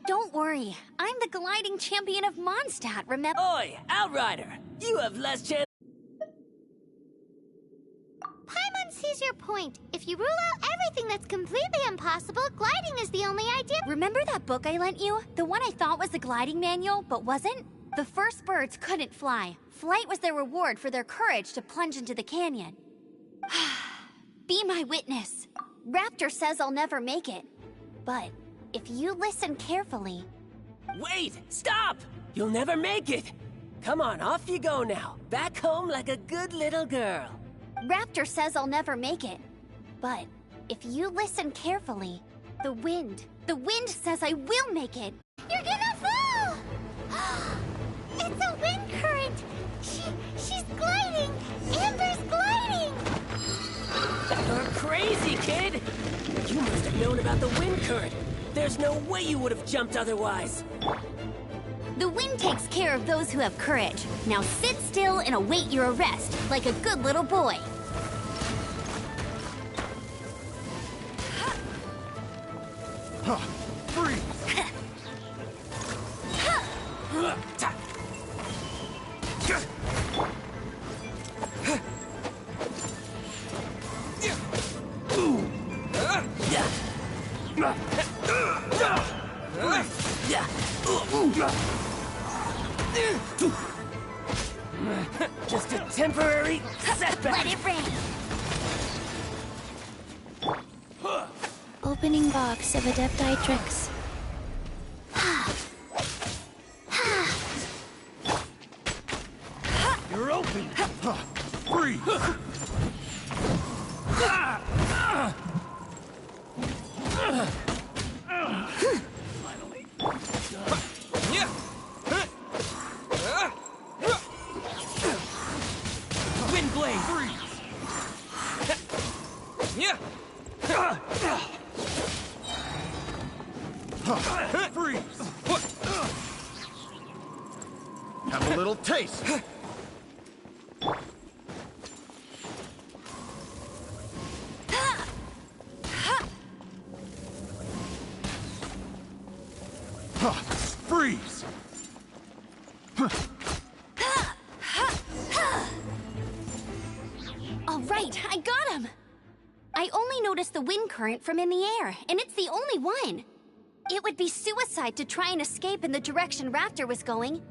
Don't worry. I'm the gliding champion of Mondstadt, remember? Oi, outrider! You have less chance... Paimon sees your point. If you rule out everything that's completely impossible, gliding is the only idea. Remember that book I lent you? The one I thought was the gliding manual, but wasn't? The first birds couldn't fly. Flight was their reward for their courage to plunge into the canyon. Be my witness. Raptor says I'll never make it. But if you listen carefully... Wait! Stop! You'll never make it! Come on, off you go now. Back home like a good little girl. Raptor says I'll never make it. But if you listen carefully, the wind says I will make it. You're gonna fall! It's a wind current! She's gliding! Amber's gliding! You're crazy, kid! You must have known about the wind current. There's no way you would have jumped otherwise. The wind takes care of those who have courage. Now sit still and await your arrest, like a good little boy. Huh. Freeze! Just a temporary setback. Let it rain. Opening box of Adepti tricks. You're open! Freeze! Finally. Wind blade! Freeze! Freeze! Have a little taste. Freeze! All right, I got him! I only noticed the wind current from in the air, and it's the only one. It would be suicide to try and escape in the direction Raptor was going.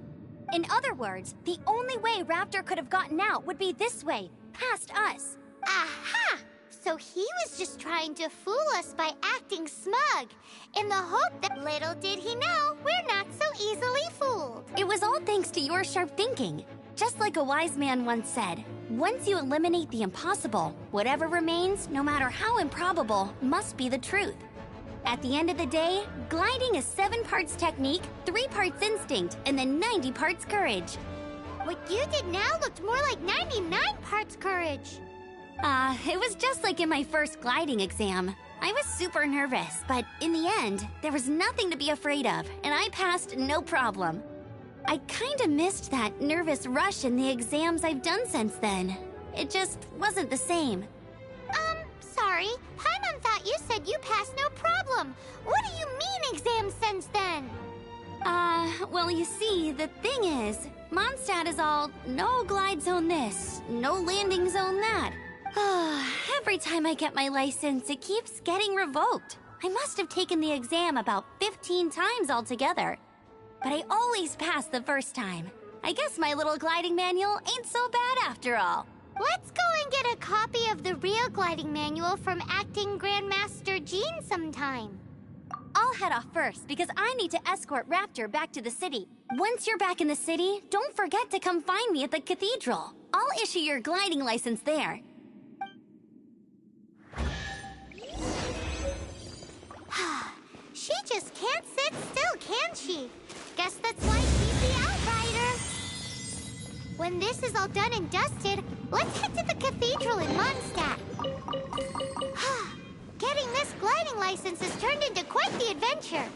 In other words, the only way Raptor could have gotten out would be this way, past us. Aha! So he was just trying to fool us by acting smug, in the hope that little did he know we're not so easily fooled. It was all thanks to your sharp thinking. Just like a wise man once said, once you eliminate the impossible, whatever remains, no matter how improbable, must be the truth. At the end of the day, gliding is 7 parts technique, 3 parts instinct, and then 90 parts courage. What you did now looked more like 99 parts courage. It was just like in my first gliding exam. I was super nervous, but in the end, there was nothing to be afraid of, and I passed no problem. I kinda missed that nervous rush in the exams I've done since then. It just wasn't the same. Sorry. Paimon thought you said you passed no problem. What do you mean exams since then? Well, you see, the thing is, Mondstadt is all, no glide zone this, no landing zone that. Every time I get my license, it keeps getting revoked. I must have taken the exam about 15 times altogether. But I always pass the first time. I guess my little gliding manual ain't so bad after all. Let's go and get a copy of the real gliding manual from Acting Grandmaster Jean sometime. I'll head off first because I need to escort Raptor back to the city. Once you're back in the city, don't forget to come find me at the cathedral. I'll issue your gliding license there. She just can't sit still, can she? Guess that's why she's the Outrider. When this is all done and dusted, let's head to the cathedral in Mondstadt. Getting this gliding license has turned into quite the adventure.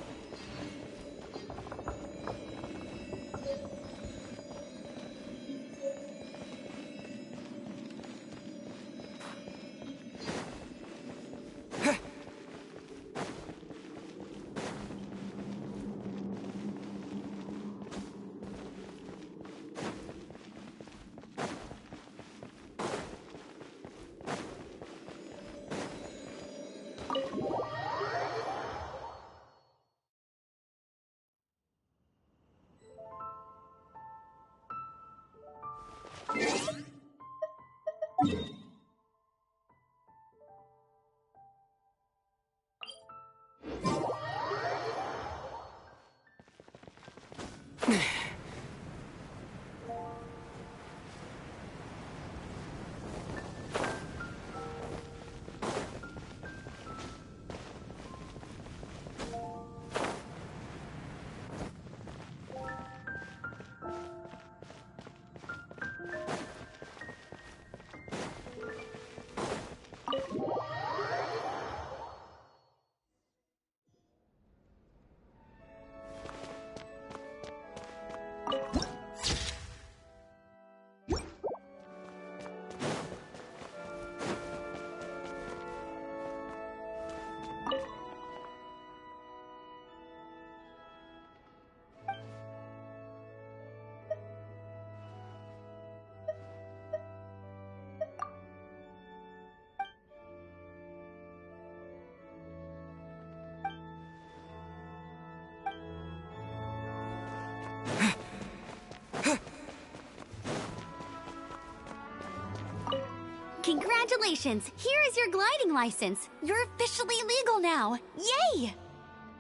Congratulations! Here is your gliding license. You're officially legal now. Yay!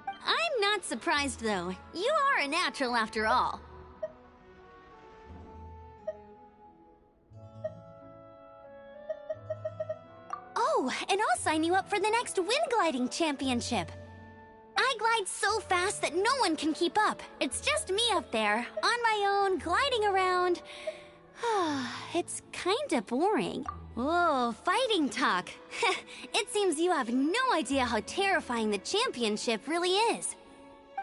I'm not surprised, though. You are a natural after all. Oh, and I'll sign you up for the next wind gliding championship. I glide so fast that no one can keep up. It's just me up there, on my own, gliding around. It's kinda boring. Whoa, fighting talk. It seems you have no idea how terrifying the championship really is.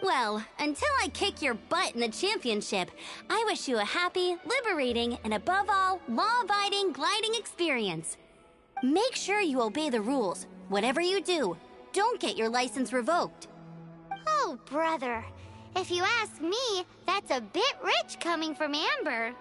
Well, until I kick your butt in the championship, I wish you a happy, liberating, and above all, law-abiding gliding experience. Make sure you obey the rules. Whatever you do, don't get your license revoked. Oh, brother. If you ask me, that's a bit rich coming from Amber.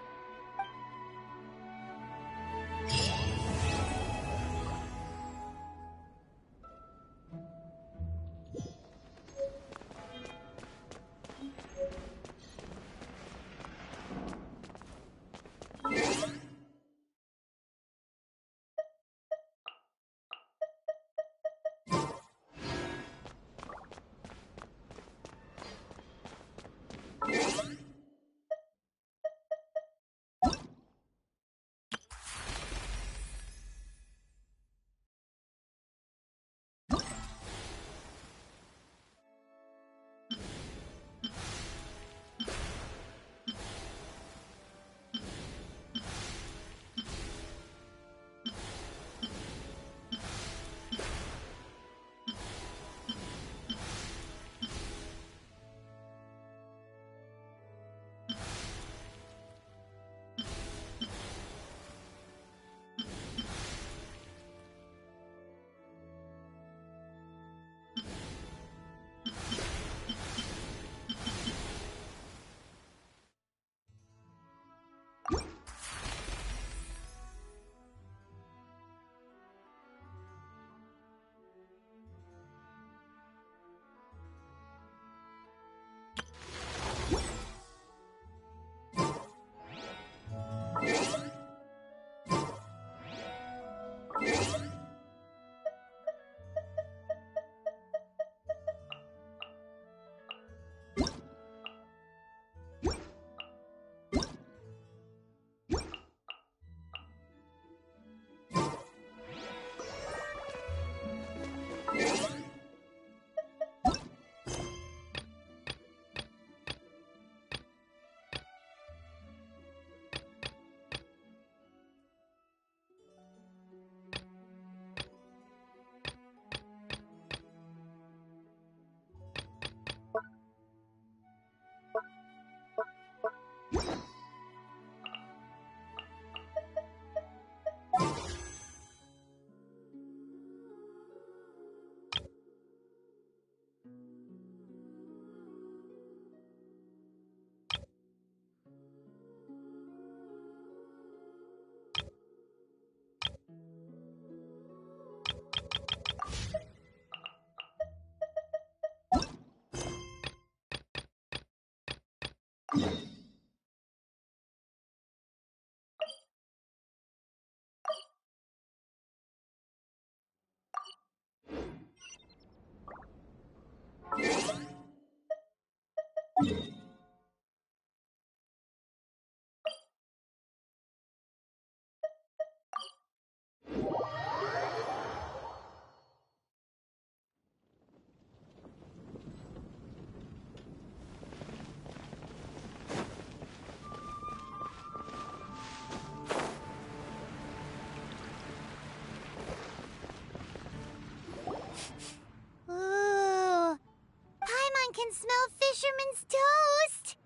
Can smell fisherman's toast.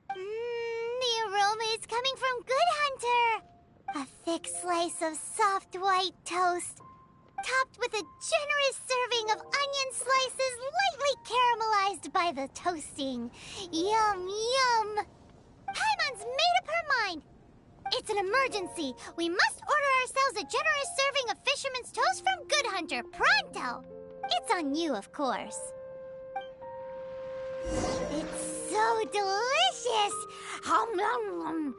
The aroma is coming from Good Hunter. A thick slice of soft white toast, topped with a generous serving of onion slices lightly caramelized by the toasting. Yum, yum. Paimon's made up her mind. It's an emergency. We must order ourselves a generous serving of fisherman's toast from Good Hunter, pronto. It's on you, of course. It's so delicious! Hum, hum, hum.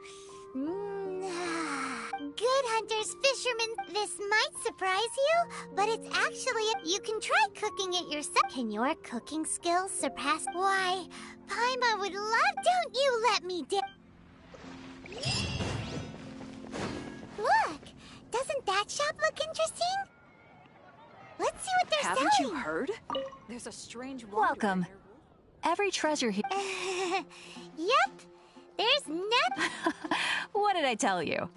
good hunters, fishermen. This might surprise you, but it's actually you can try cooking it yourself. Can your cooking skills surpass? Why, Paimon would love. Don't you let me down. Look, doesn't that shop look interesting? Let's see what they're Haven't selling. you heard? There's a strange Welcome. Every treasure here. Yep, there's Nep. What did I tell you?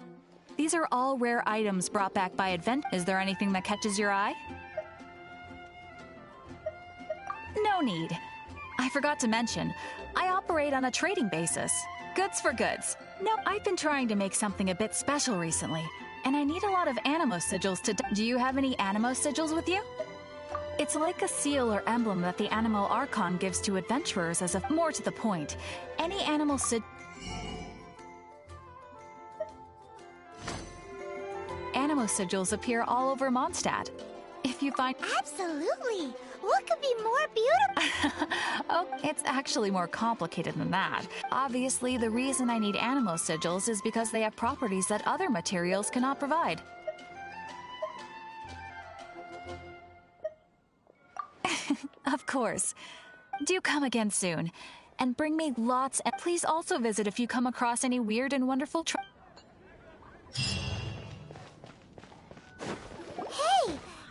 These are all rare items brought back by Advent. Is there anything that catches your eye? No need. I forgot to mention, I operate on a trading basis. Goods for goods. No, I've been trying to make something a bit special recently, and I need a lot of animo sigils to... Do you have any animo sigils with you? It's like a seal or emblem that the Animo Archon gives to adventurers as a... More to the point, any animal Animo sigils appear all over Mondstadt. If you find... Absolutely. What could be more beautiful? Oh, it's actually more complicated than that. Obviously, the reason I need animo sigils is because they have properties that other materials cannot provide. Of course. Do come again soon, and bring me lots, and please also visit if you come across any weird and wonderful Hey,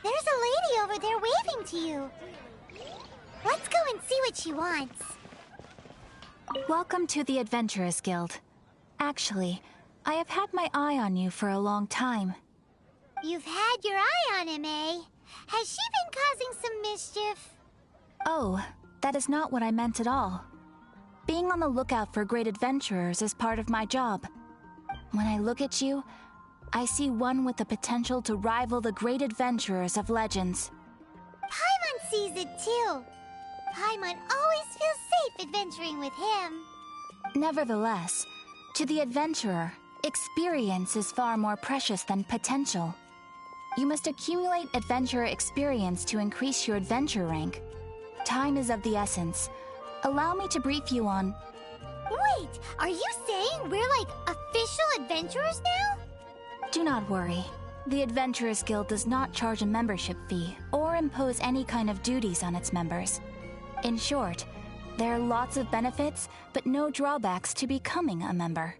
there's a lady over there waving to you. Let's go and see what she wants. Welcome to the Adventurers Guild. Actually, I have had my eye on you for a long time. You've had your eye on him, eh? Has she been causing some mischief? Oh, that is not what I meant at all. Being on the lookout for great adventurers is part of my job. When I look at you, I see one with the potential to rival the great adventurers of legends. Paimon sees it too. Paimon always feels safe adventuring with him. Nevertheless, to the adventurer, experience is far more precious than potential. You must accumulate adventurer experience to increase your adventure rank. Time is of the essence. Allow me to brief you on... Wait, are you saying we're like official adventurers now? Do not worry. The Adventurers Guild does not charge a membership fee or impose any kind of duties on its members. In short, there are lots of benefits, but no drawbacks to becoming a member.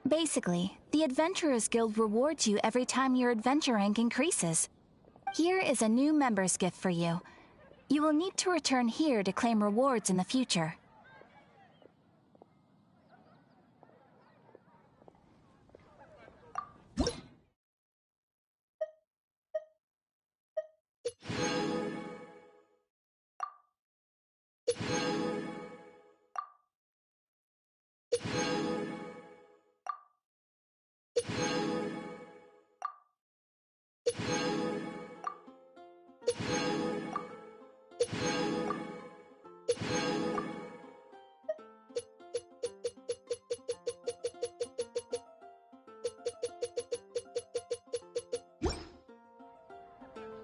Basically, the Adventurers Guild rewards you every time your adventure rank increases. Here is a new member's gift for you. You will need to return here to claim rewards in the future.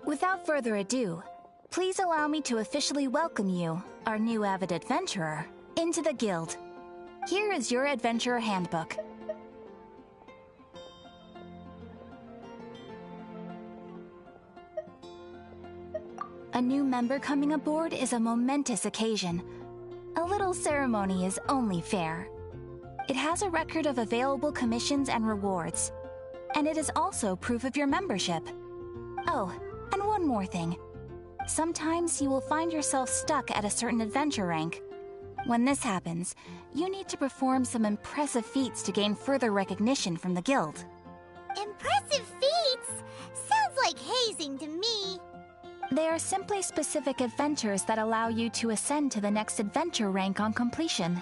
Without further ado, please allow me to officially welcome you, our new avid adventurer, into the guild. Here is your adventurer handbook. A new member coming aboard is a momentous occasion. A little ceremony is only fair. It has a record of available commissions and rewards, and it is also proof of your membership. Oh, and one more thing. Sometimes you will find yourself stuck at a certain adventure rank. When this happens, you need to perform some impressive feats to gain further recognition from the guild. Impressive feats? Sounds like hazing to me. They are simply specific adventures that allow you to ascend to the next adventure rank on completion.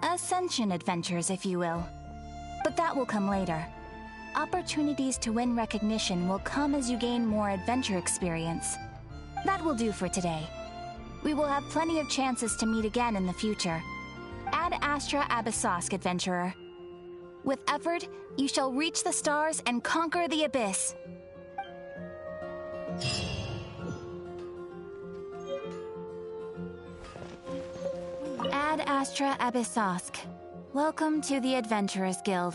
Ascension adventures, if you will. But that will come later. Opportunities to win recognition will come as you gain more adventure experience. That will do for today. We will have plenty of chances to meet again in the future. Ad Astra Abyssosk, adventurer. With effort, you shall reach the stars and conquer the abyss. Ad Astra Abyssosk. Welcome to the Adventurers Guild.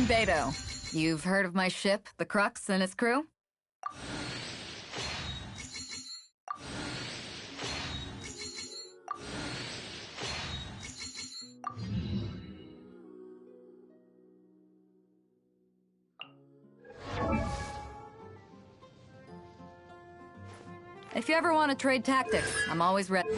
Captain Beto. You've heard of my ship, the Crux, and its crew? If you ever want to trade tactics, I'm always ready.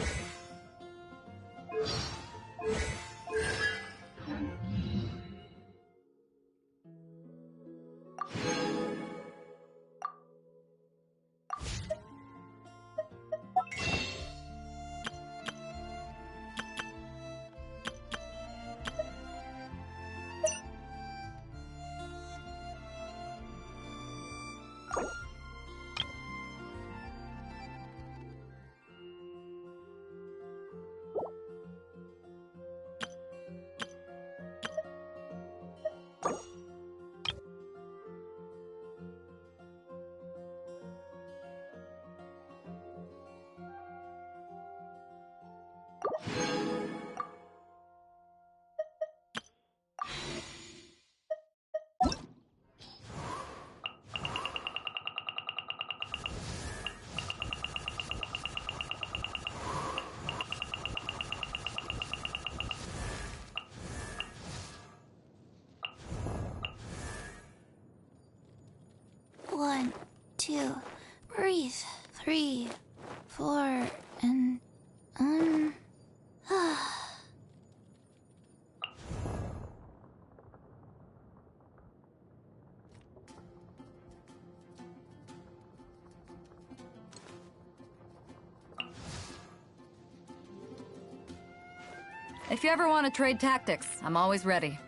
One, two, breathe. 3, 4, and If you ever want to trade tactics, I'm always ready.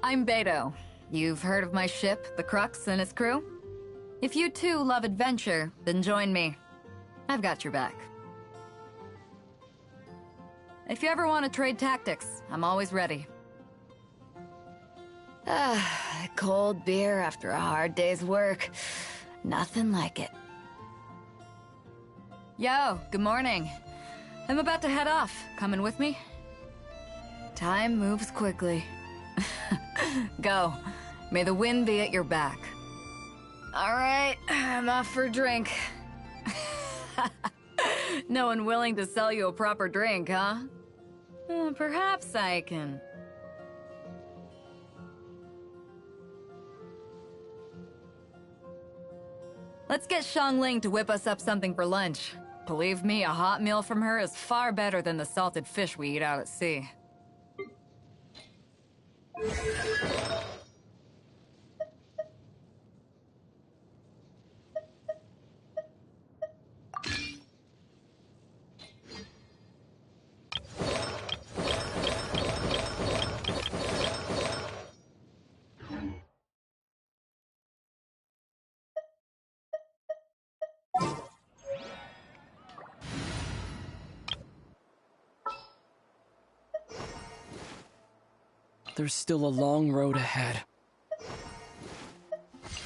I'm Beto. You've heard of my ship, the Crux, and its crew? If you too love adventure, then join me. I've got your back. If you ever want to trade tactics, I'm always ready. Cold beer after a hard day's work. Nothing like it. Yo, good morning. I'm about to head off. Coming with me? Time moves quickly. Go. May the wind be at your back. All right, I'm off for a drink. No one willing to sell you a proper drink, huh? Perhaps I can... Let's get Xiangling to whip us up something for lunch. Believe me, a hot meal from her is far better than the salted fish we eat out at sea. There's still a long road ahead.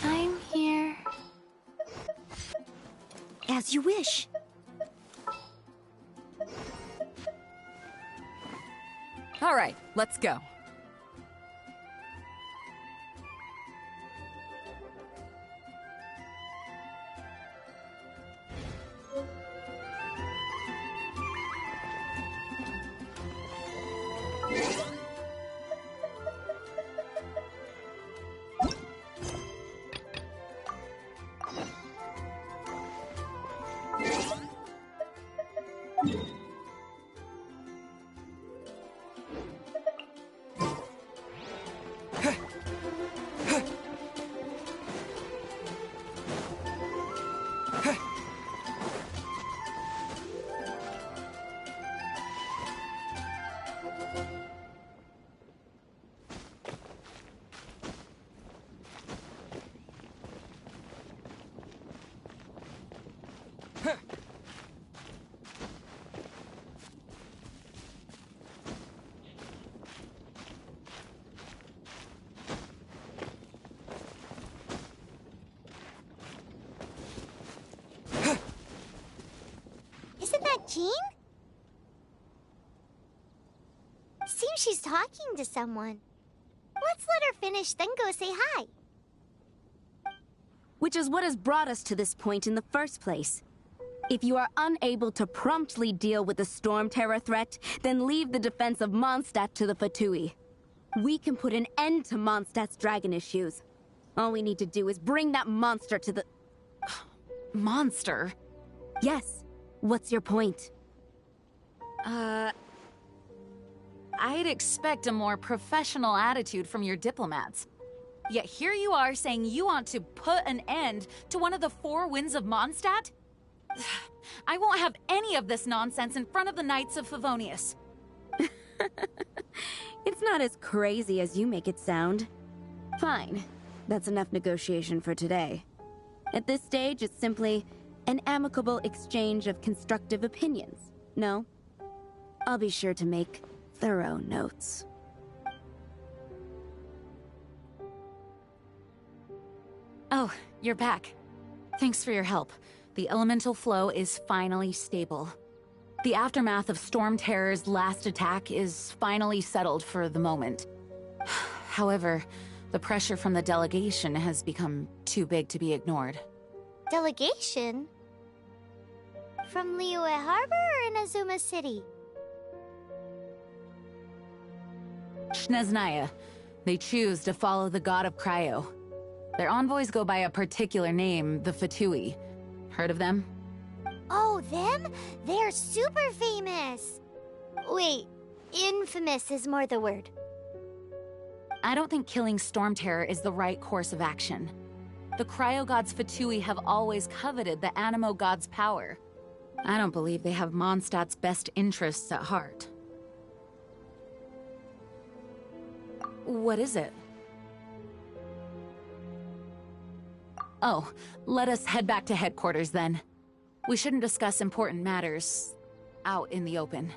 I'm here. As you wish. All right, let's go. Isn't that Jean? Seems she's talking to someone. Let's let her finish, then go say hi. Which is what has brought us to this point in the first place. If you are unable to promptly deal with the Storm Terror threat, then leave the defense of Mondstadt to the Fatui. We can put an end to Mondstadt's dragon issues. All we need to do is bring that monster to the... Monster? Yes. What's your point? I'd expect a more professional attitude from your diplomats. Yet here you are saying you want to put an end to one of the four winds of Mondstadt? I won't have any of this nonsense in front of the Knights of Favonius. It's not as crazy as you make it sound. Fine. That's enough negotiation for today. At this stage, it's simply an amicable exchange of constructive opinions. No? I'll be sure to make thorough notes. Oh, you're back. Thanks for your help. The elemental flow is finally stable. The aftermath of Storm Terror's last attack is finally settled for the moment. However, the pressure from the delegation has become too big to be ignored. Delegation? From Liyue Harbor or Inazuma City? Shneznaya. They choose to follow the god of Cryo. Their envoys go by a particular name, the Fatui. Heard of them? Oh, them? They're super famous! Wait, infamous is more the word. I don't think killing Storm Terror is the right course of action. The Cryo God's Fatui have always coveted the Animo God's power. I don't believe they have Mondstadt's best interests at heart. What is it? Oh, let us head back to headquarters then. We shouldn't discuss important matters out in the open.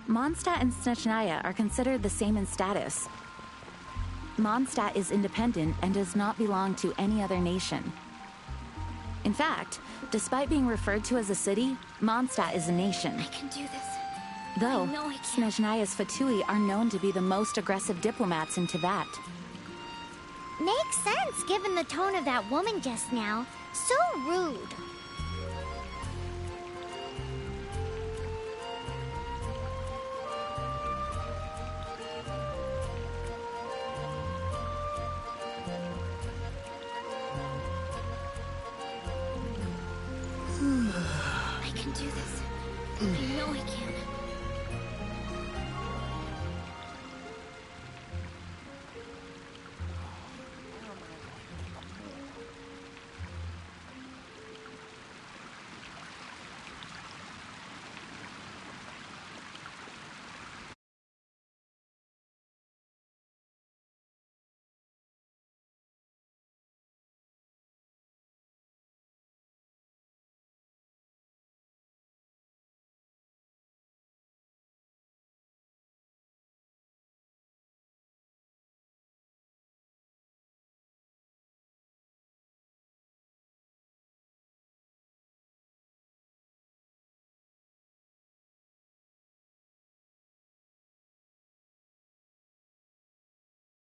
Mondstadt and Snezhnaya are considered the same in status. Mondstadt is independent and does not belong to any other nation. In fact, despite being referred to as a city, Mondstadt is a nation. I can do this. Though, I know I can. Snezhnaya's Fatui are known to be the most aggressive diplomats in Tibet. Makes sense, given the tone of that woman just now. So rude. I can do this. I know I can.